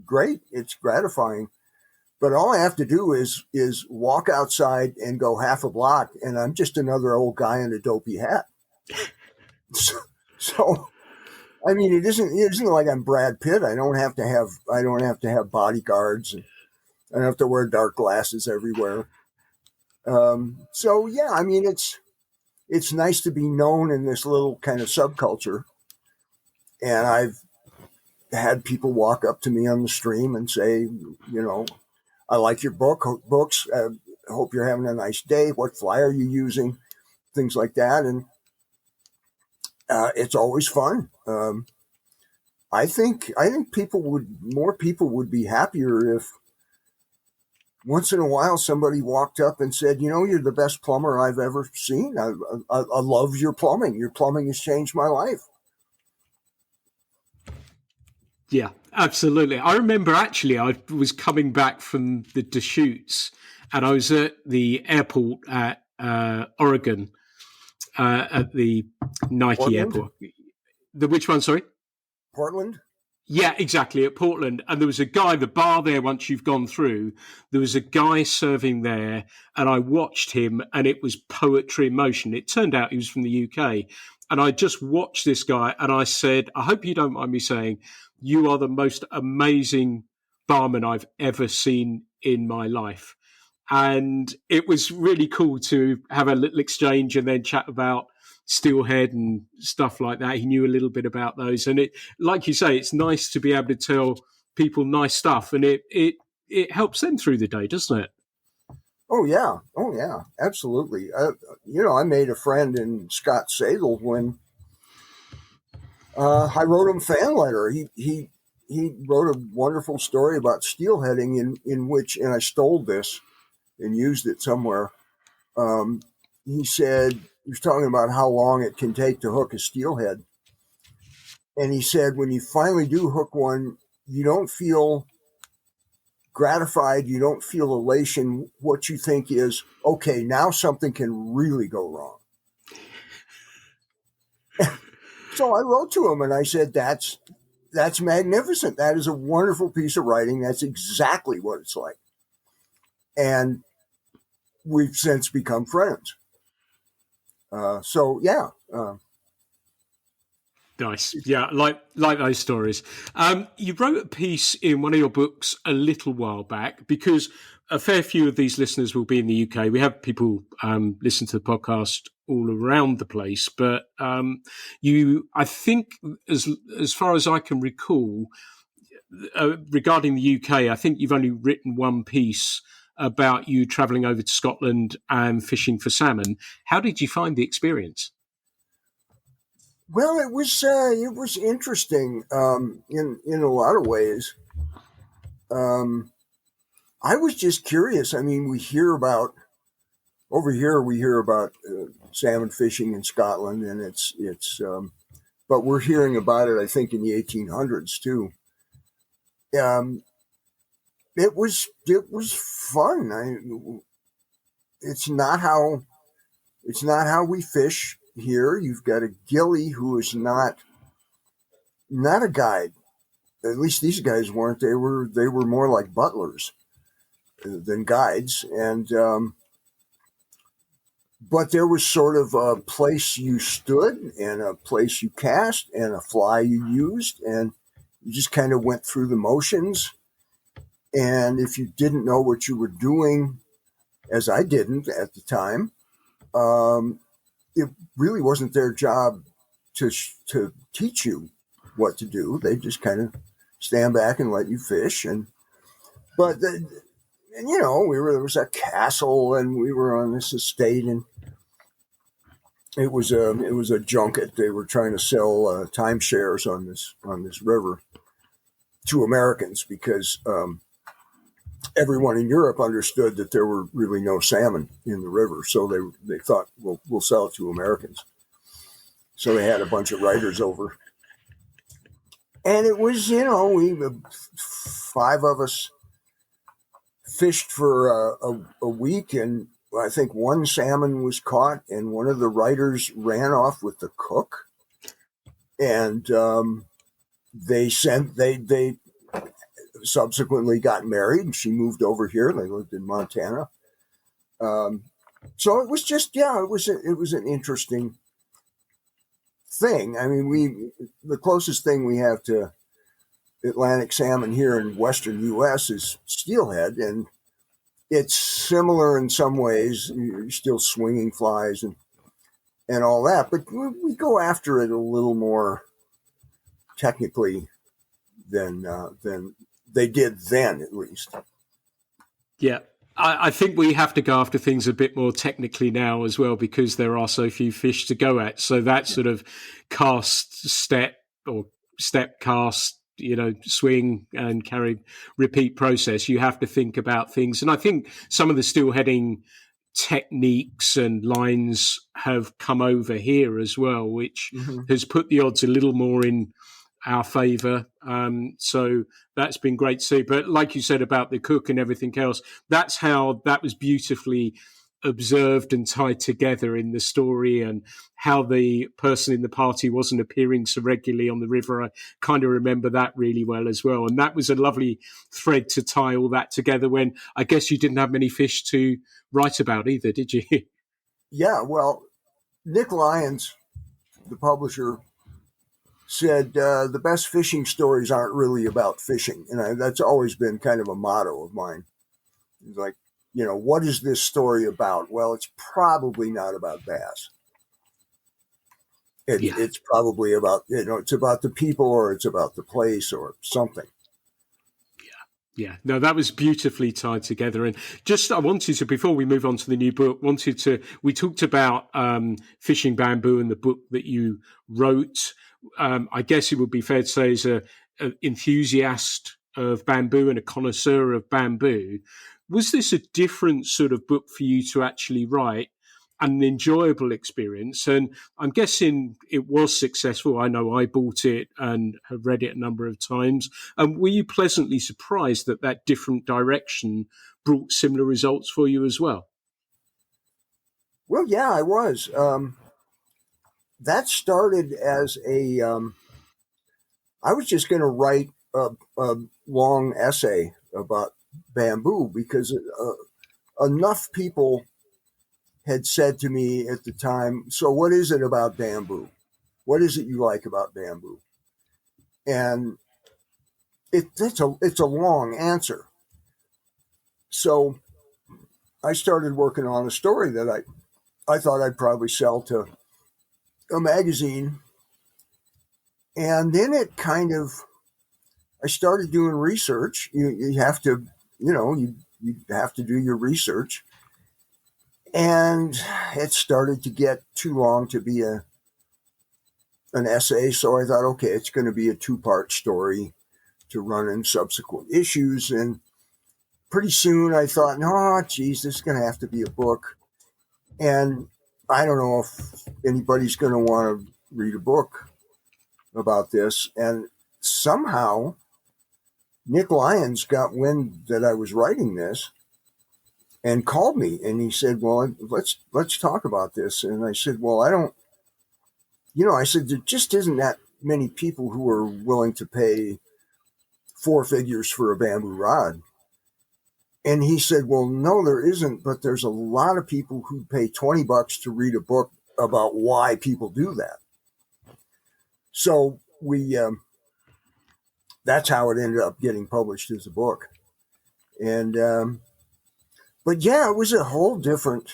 great. It's gratifying. But all I have to do is walk outside and go half a block, and I'm just another old guy in a dopey hat. So I mean, it isn't like I'm Brad Pitt. I don't have to have bodyguards, and I don't have to wear dark glasses everywhere. So yeah, I mean, it's nice to be known in this little kind of subculture, and I've had people walk up to me on the stream and say, I like your books. Hope you're having a nice day. What fly are you using? Things like that. And it's always fun. I think more people would be happier if once in a while somebody walked up and said, you're the best plumber I've ever seen. I love your plumbing. Your plumbing has changed my life. Yeah, absolutely. I remember actually I was coming back from the Deschutes, and I was at the airport at Oregon, at the Nike Portland? airport. Which one, sorry? Portland? Yeah, exactly, at Portland. And there was a guy, the bar there, once you've gone through, there was a guy serving there, and I watched him, and it was poetry in motion. It turned out he was from the UK. And I just watched this guy, and I said, I hope you don't mind me saying, you are the most amazing barman I've ever seen in my life. And it was really cool to have a little exchange and then chat about steelhead and stuff like that. He knew a little bit about those. And it, like you say, it's nice to be able to tell people nice stuff, and it helps them through the day, doesn't it? Oh yeah, absolutely. I made a friend in Scott Sadel when I wrote him a fan letter. He wrote a wonderful story about steelheading in which, and I stole this and used it somewhere. He said, he was talking about how long it can take to hook a steelhead. And he said, when you finally do hook one, you don't feel gratified. You don't feel elation. What you think is, okay, now something can really go wrong. So I wrote to him and I said, that's magnificent. That is a wonderful piece of writing. That's exactly what it's like. And we've since become friends. So yeah. Nice. Yeah, like those stories. You wrote a piece in one of your books a little while back, because a fair few of these listeners will be in the UK. We have people listen to the podcast all around the place, but I think, as far as I can recall, regarding the UK, I think you've only written one piece about you travelling over to Scotland and fishing for salmon. How did you find the experience? Well, it was interesting in a lot of ways. I was just curious. I mean, over here, we hear about salmon fishing in Scotland, and but we're hearing about it, I think, in the 1800s too. Um, it was fun. It's not how it's not how we fish here. You've got a gilly who is not a guide. At least these guys weren't. They were more like butlers than guides, and but there was sort of a place you stood and a place you cast and a fly you used, and you just kind of went through the motions. And if you didn't know what you were doing, as I didn't at the time, um, it really wasn't their job to teach you what to do. They just kind of stand back and let you fish. And there was a castle, and we were on this estate, and it was a junket. They were trying to sell timeshares on this river to Americans because everyone in Europe understood that there were really no salmon in the river, so they thought, well, we'll sell it to Americans. So they had a bunch of writers over, and it was we 5 of us fished for a week, and I think one salmon was caught, and one of the writers ran off with the cook, and they subsequently got married, and she moved over here. They lived in Montana. So it was just, it was an interesting thing. I mean, the closest thing we have to Atlantic salmon here in Western U.S. is steelhead, and it's similar in some ways. You're still swinging flies and all that, but we go after it a little more technically than they did then, at least. Yeah. I think we have to go after things a bit more technically now as well, because there are so few fish to go at. So that sort of cast, step, or step, cast, swing and carry, repeat process, you have to think about things. And I think some of the steelheading techniques and lines have come over here as well, which has put the odds a little more in our favour. So that's been great to see. But like you said about the cook and everything else, that's how that was beautifully observed and tied together in the story, and how the person in the party wasn't appearing so regularly on the river. I kind of remember that really well as well. And that was a lovely thread to tie all that together, when I guess you didn't have many fish to write about either, did you? Yeah, well, Nick Lyons, the publisher, said the best fishing stories aren't really about fishing. And that's always been kind of a motto of mine. It's like, what is this story about? Well, it's probably not about bass. It's probably about, it's about the people, or it's about the place, or something. Yeah, no, that was beautifully tied together. And just, I wanted to, before we move on to the new book, we talked about fishing bamboo and the book that you wrote. I guess it would be fair to say, as an enthusiast of bamboo and a connoisseur of bamboo, was this a different sort of book for you to actually write, and an enjoyable experience? And I'm guessing it was successful. I know I bought it and have read it a number of times. And were you pleasantly surprised that that different direction brought similar results for you as well? Well, yeah, I was. That started as I was just going to write a long essay about bamboo, because enough people had said to me at the time, so what is it about bamboo? What is it you like about bamboo? And it's a long answer. So I started working on a story that I thought I'd probably sell to a magazine. And then I started doing research. You have to, you have to do your research. And it started to get too long to be an essay. So I thought, okay, it's going to be a 2-part story to run in subsequent issues. And pretty soon I thought, no, geez, this is going to have to be a book. And I don't know if anybody's going to want to read a book about this. And somehow Nick Lyons got wind that I was writing this and called me, and he said, well, let's talk about this. And I said, well, I said, there just isn't that many people who are willing to pay 4 figures for a bamboo rod. And he said, well, no, there isn't, but there's a lot of people who pay $20 to read a book about why people do that. So that's how it ended up getting published as a book. And, but yeah, it was a whole different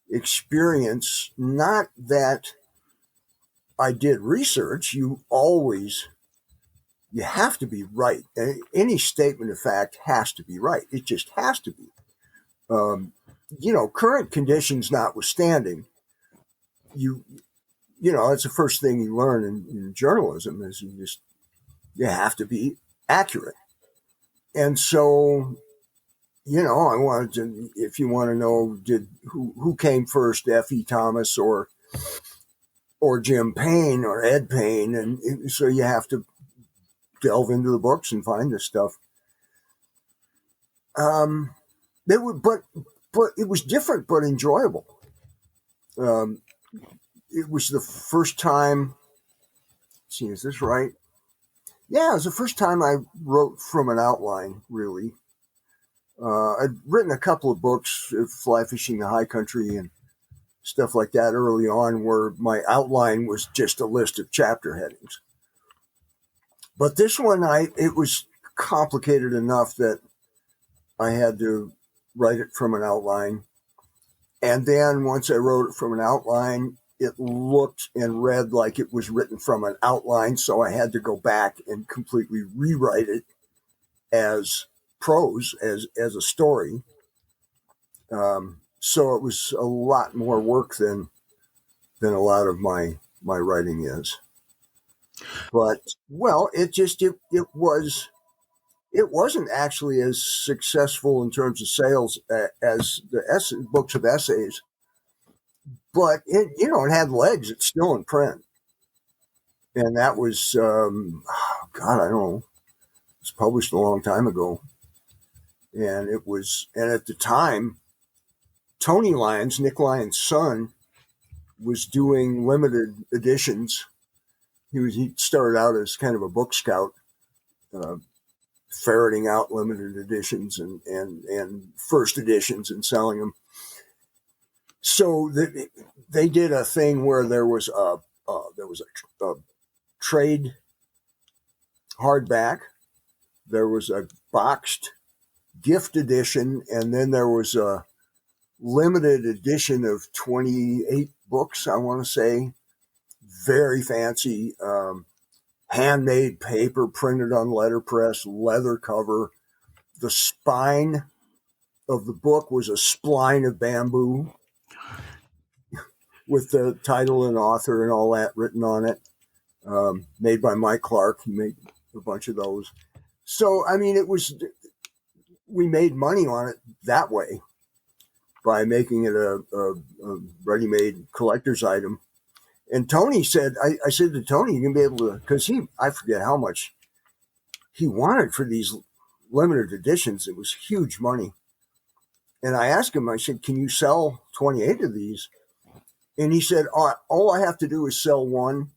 experience. Not that I did research. You have to be right. Any statement of fact has to be right. It just has to be. Current conditions notwithstanding, that's the first thing you learn in journalism is you have to be accurate. And so, I wanted to, if you want to know, who came first, F.E. Thomas or Jim Payne or Ed Payne, and so you have to delve into the books and find this stuff. But it was different but enjoyable. It was the first time. Let's see, is this right? Yeah, it was the first time I wrote from an outline. Really, I'd written a couple of books, Fly Fishing the High Country and stuff like that early on, where my outline was just a list of chapter headings. But this one, it was complicated enough that I had to write it from an outline. And then once I wrote it from an outline, it looked and read like it was written from an outline. So I had to go back and completely rewrite it as prose, as a story. So it was a lot more work than a lot of my writing is. But, well, it wasn't actually as successful in terms of sales as the books of essays, but it had legs. It's still in print. And that was, God, I don't know, it was published a long time ago. And at the time, Tony Lyons, Nick Lyons' son, was doing limited editions. He started out as kind of a book scout, ferreting out limited editions and first editions and selling them. So they did a thing where there was a trade hardback, there was a boxed gift edition, and then there was a limited edition of 28 books, I want to say. Very fancy, handmade paper, printed on letterpress, leather cover. The spine of the book was a spline of bamboo with the title and author and all that written on it. Made by Mike Clark. He made a bunch of those. So, I mean, we made money on it that way by making it a ready-made collector's item. And Tony said, I said to Tony, you're going to be able to, because I forget how much he wanted for these limited editions. It was huge money. And I asked him, I said, can you sell 28 of these? And he said, all I have to do is sell one.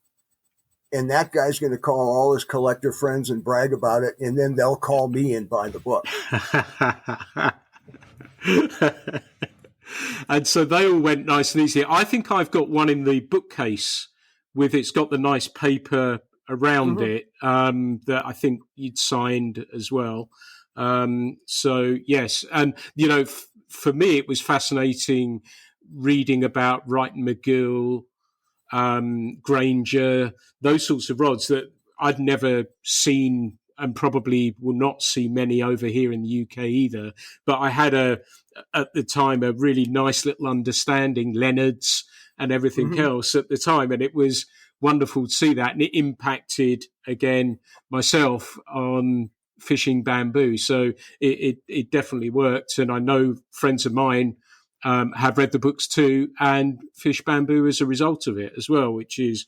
And that guy's going to call all his collector friends and brag about it. And then they'll call me and buy the book. And so they all went nice and easy. I think I've got one in the bookcase it's got the nice paper around it that I think you'd signed as well. So, yes. And, for me, it was fascinating reading about Wright and McGill, Granger, those sorts of rods that I'd never seen and probably will not see many over here in the UK either. But I had at the time, a really nice little understanding, Leonard's and everything else at the time. And it was wonderful to see that. And it impacted, again, myself on fishing bamboo. So it definitely worked. And I know friends of mine have read the books too and fish bamboo as a result of it as well, which is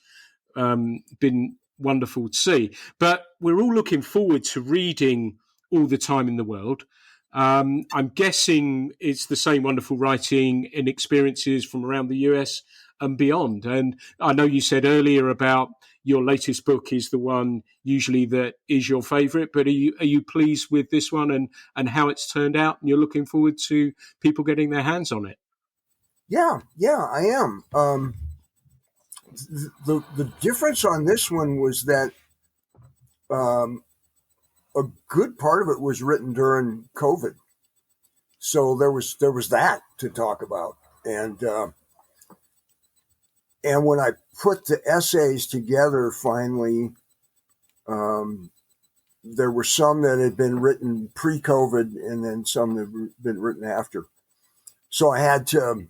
been wonderful to see. But we're all looking forward to reading All the Time in the World. I'm guessing it's the same wonderful writing and experiences from around the US and beyond. And I know you said earlier about your latest book is the one usually that is your favorite, but are you pleased with this one and how it's turned out? And you're looking forward to people getting their hands on it? Yeah, I am. The difference on this one was that a good part of it was written during COVID, so there was that to talk about, and when I put the essays together, finally, there were some that had been written pre-COVID, and then some that had been written after. So I had to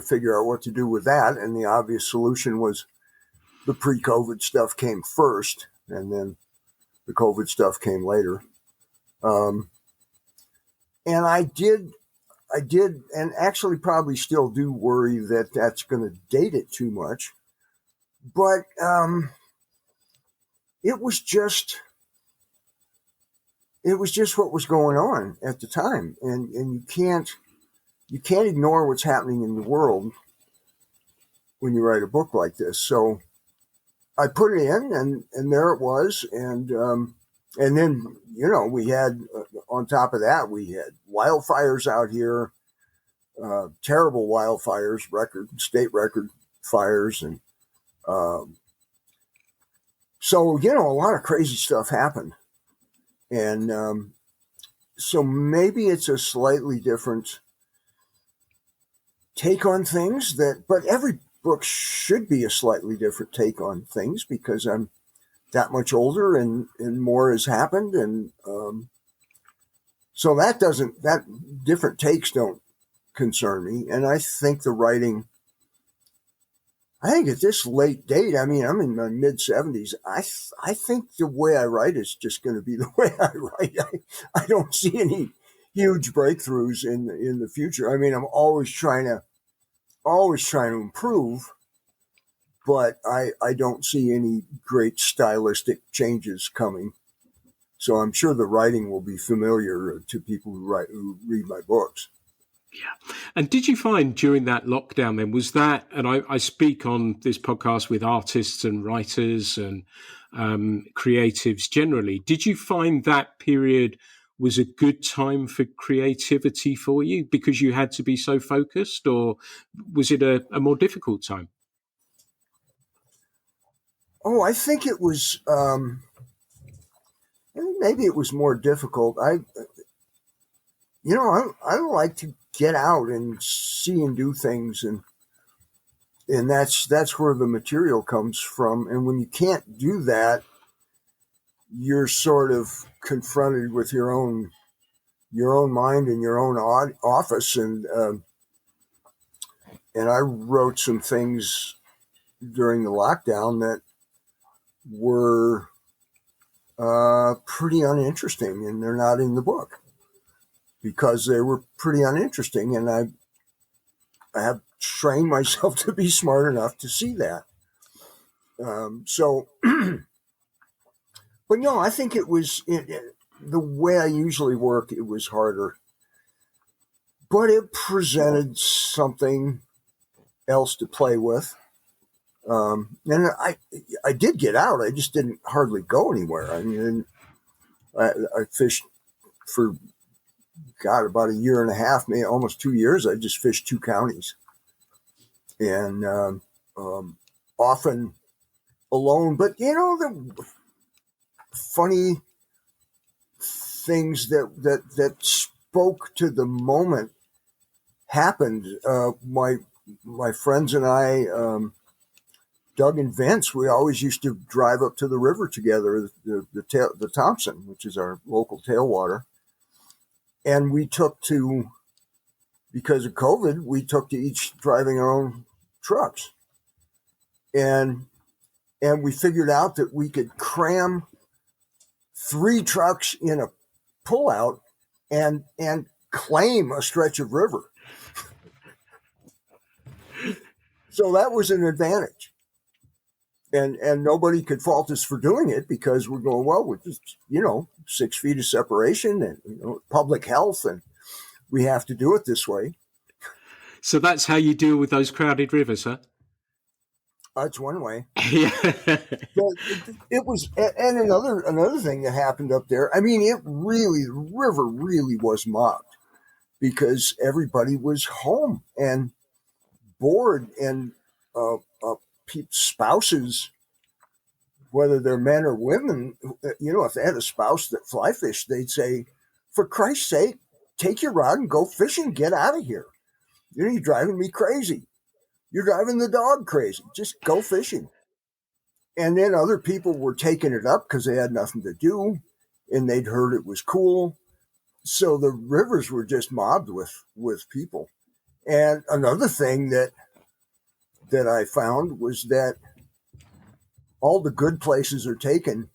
figure out what to do with that, and the obvious solution was the pre-COVID stuff came first, and then the COVID stuff came later. And I did, and actually probably still do worry that that's going to date it too much. But it was just what was going on at the time, and you can't ignore what's happening in the world when you write a book like this. So I put it in, and there it was, and then we had on top of that we had wildfires out here, terrible wildfires, state record fires, and so a lot of crazy stuff happened, and so maybe it's a slightly different take on things but every book should be a slightly different take on things because I'm that much older and more has happened. And so that different takes don't concern me. And I think the writing, at this late date, I mean, I'm in my mid 70s. I think the way I write is just going to be the way I write. I don't see any huge breakthroughs in the future. I mean, I'm always trying to improve, but I don't see any great stylistic changes coming. So I'm sure the writing will be familiar to people who read my books. Yeah. And did you find during that lockdown then, was that, and I speak on this podcast with artists and writers and creatives generally, did you find that period was a good time for creativity for you because you had to be so focused, or was it a more difficult time? Oh, I think it was, maybe it was more difficult. I like to get out and see and do things, and that's where the material comes from. And when you can't do that, you're sort of confronted with your own mind and your own office. And I wrote some things during the lockdown that were pretty uninteresting, and they're not in the book because they were pretty uninteresting. And I have trained myself to be smart enough to see that. But no, I think it was the way I usually work. It was harder, but it presented something else to play with. And I did get out. I just didn't hardly go anywhere. I mean, I fished for about a year and a half, maybe almost 2 years. I just fished 2 counties, and often alone. But the funny things that spoke to the moment happened. My friends and I, Doug and Vince, we always used to drive up to the river together, the Thompson, which is our local tailwater. And we took to, because of COVID, we took to each driving our own trucks. And we figured out that we could cram 3 trucks in a pullout and claim a stretch of river. So that was an advantage. And nobody could fault us for doing it because we're going, well, we're just, 6 feet of separation and public health, and we have to do it this way. So that's how you deal with those crowded rivers, huh? That's one way. Yeah. It was, and another thing that happened up there. I mean, the river really was mobbed because everybody was home and bored, and spouses, whether they're men or women, if they had a spouse that fly fished, they'd say, for Christ's sake, take your rod and go fishing, get out of here. You're driving me crazy. You're driving the dog crazy. Just go fishing. And then other people were taking it up because they had nothing to do and they'd heard it was cool. So the rivers were just mobbed with people. And another thing that I found was that all the good places are taken,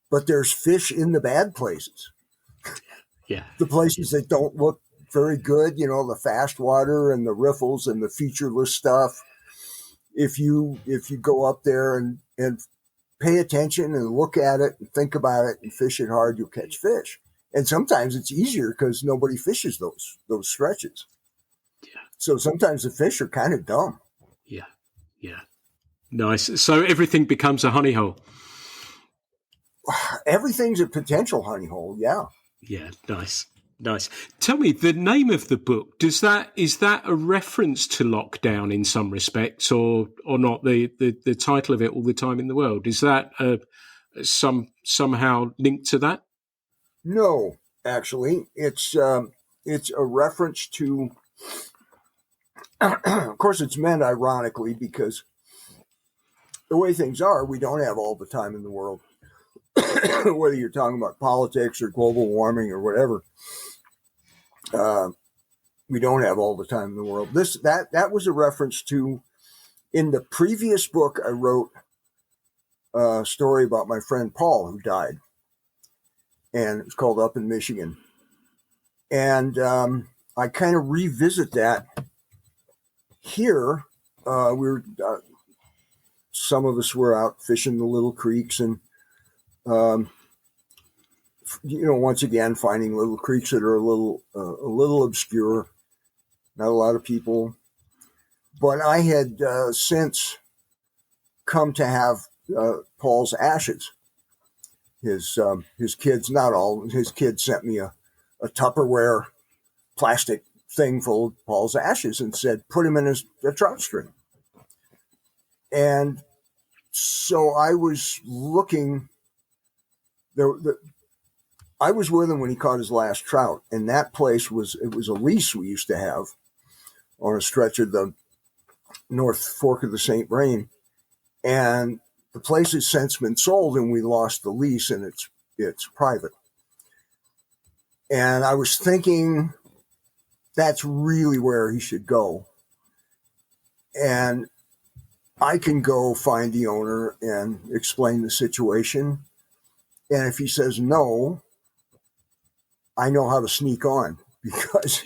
but there's fish in the bad places. Yeah. The places that don't look very good, the fast water and the riffles and the featureless stuff. If you go up there and pay attention and look at it and think about it and fish it hard, you'll catch fish. And sometimes it's easier because nobody fishes those stretches. Yeah. So sometimes the fish are kind of dumb. Yeah. Yeah. Nice. So everything becomes a honey hole. Everything's a potential honey hole. Yeah. Yeah. Nice. Tell me, the name of the book, is that a reference to lockdown in some respects, or not? The title of it, All the Time in the World, is that somehow linked to that? No, actually, it's a reference to. Of course, it's meant ironically because the way things are, we don't have all the time in the world. Whether you're talking about politics or global warming or whatever. We don't have all the time in the world. That was a reference to, in the previous book, I wrote a story about my friend Paul who died, and it was called Up in Michigan. And I kind of revisit that here. Some of us were out fishing the little creeks and once again, finding little creeks that are a little obscure, not a lot of people. But I had since come to have Paul's ashes. His kids, not all, his kids sent me a Tupperware plastic thing full of Paul's ashes and said, put him in a trout stream. And so I was looking, I was with him when he caught his last trout, and that place was a lease we used to have on a stretch of the North Fork of the St. Vrain, and the place has since been sold, and we lost the lease, and it's private. And I was thinking that's really where he should go, and I can go find the owner and explain the situation, and if he says no, I know how to sneak on, because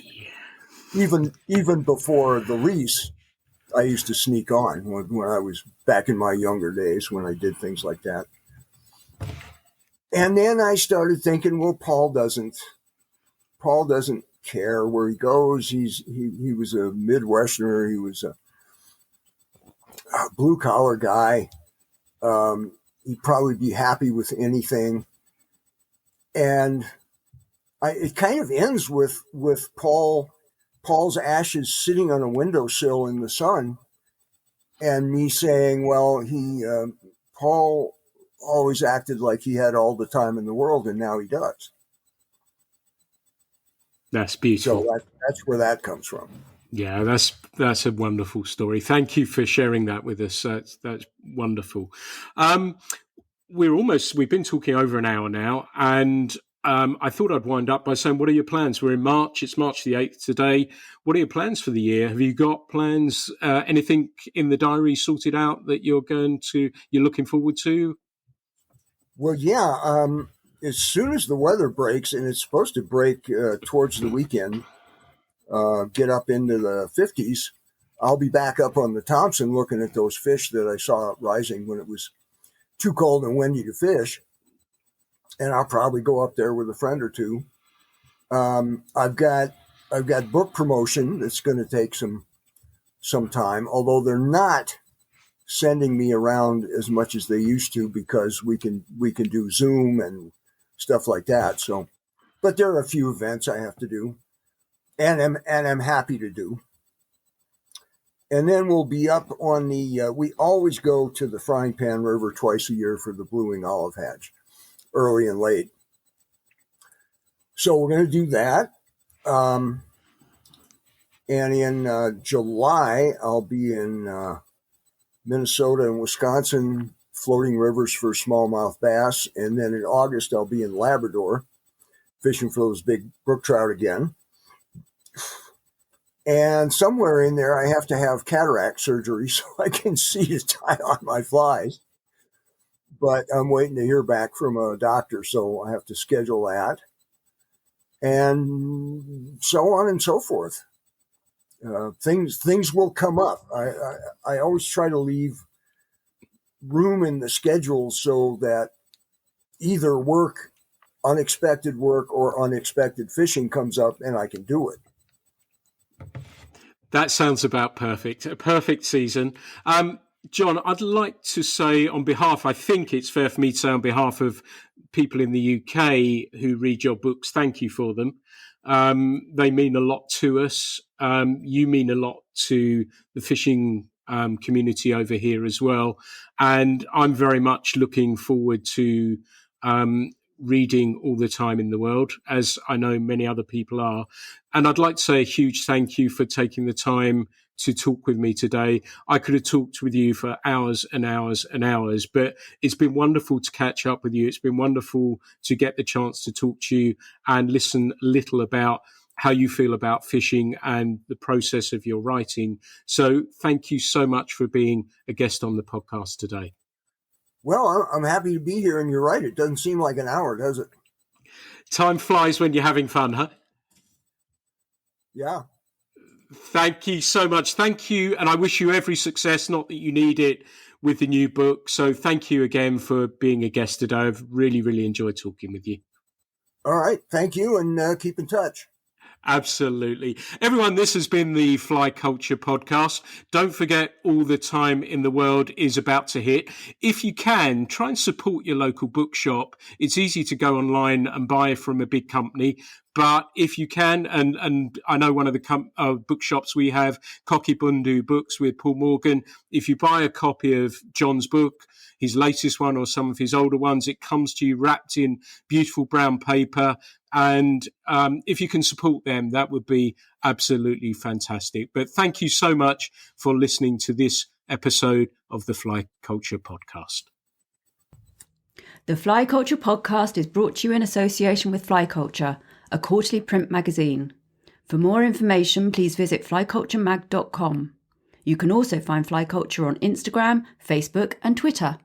even before the lease, I used to sneak on when I was back in my younger days when I did things like that. And then I started thinking, well, Paul doesn't care where he goes. He was a Midwesterner. He was a blue collar guy. He'd probably be happy with anything. And it kind of ends with Paul's ashes sitting on a windowsill in the sun, and me saying, well, Paul always acted like he had all the time in the world, and now he does. That's beautiful. So that's where that comes from. Yeah, that's a wonderful story. Thank you for sharing that with us. That's wonderful. We've been talking over an hour now, and I thought I'd wind up by saying, what are your plans? We're in March. It's March the 8th today. What are your plans for the year? Have you got plans, anything in the diary sorted out that you're looking forward to? Well, yeah. as soon as the weather breaks, and it's supposed to break towards the weekend, get up into the 50s, I'll be back up on the Thompson looking at those fish that I saw rising when it was too cold and windy to fish. And I'll probably go up there with a friend or two. I've got book promotion that's going to take some time, although they're not sending me around as much as they used to because we can do Zoom and stuff like that. So, but there are a few events I have to do, and I'm happy to do. And then we'll be up on the. We always go to the Frying Pan River twice a year for the blue wing olive hatch, early and late. So we're going to do that. And in July, I'll be in Minnesota and Wisconsin floating rivers for smallmouth bass. And then in August, I'll be in Labrador fishing for those big brook trout again. And somewhere in there, I have to have cataract surgery so I can see to tie on my flies. But I'm waiting to hear back from a doctor, so I have to schedule that. And so on and so forth. Things will come up. I always try to leave room in the schedule so that either unexpected work or unexpected fishing comes up and I can do it. That sounds about perfect. A perfect season. John, I'd like to say I think it's fair for me to say on behalf of people in the UK who read your books, thank you for them. They mean a lot to us. You mean a lot to the fishing community over here as well. And I'm very much looking forward to reading all the time in the world, as I know many other people are. And I'd like to say a huge thank you for taking the time to talk with me today. I could have talked with you for hours and hours and hours, but it's been wonderful to catch up with you. It's been wonderful to get the chance to talk to you and listen a little about how you feel about fishing and the process of your writing. So thank you so much for being a guest on the podcast today. Well, I'm happy to be here, and you're right. It doesn't seem like an hour, does it? Time flies when you're having fun, huh? Yeah. Thank you so much. Thank you. And I wish you every success, not that you need it, with the new book. So thank you again for being a guest today. I've really, really enjoyed talking with you. All right. Thank you, and keep in touch. Absolutely. Everyone, this has been the Fly Culture Podcast. Don't forget, all the time in the world is about to hit. If you can, try and support your local bookshop. It's easy to go online and buy from a big company. But if you can, and I know one of the bookshops we have, Koki Bundu Books with Paul Morgan, if you buy a copy of John's book, his latest one or some of his older ones, it comes to you wrapped in beautiful brown paper. And if you can support them, that would be absolutely fantastic. But thank you so much for listening to this episode of the Fly Culture Podcast. The Fly Culture Podcast is brought to you in association with Fly Culture, a quarterly print magazine. For more information, please visit flyculturemag.com. You can also find Fly Culture on Instagram, Facebook, and Twitter.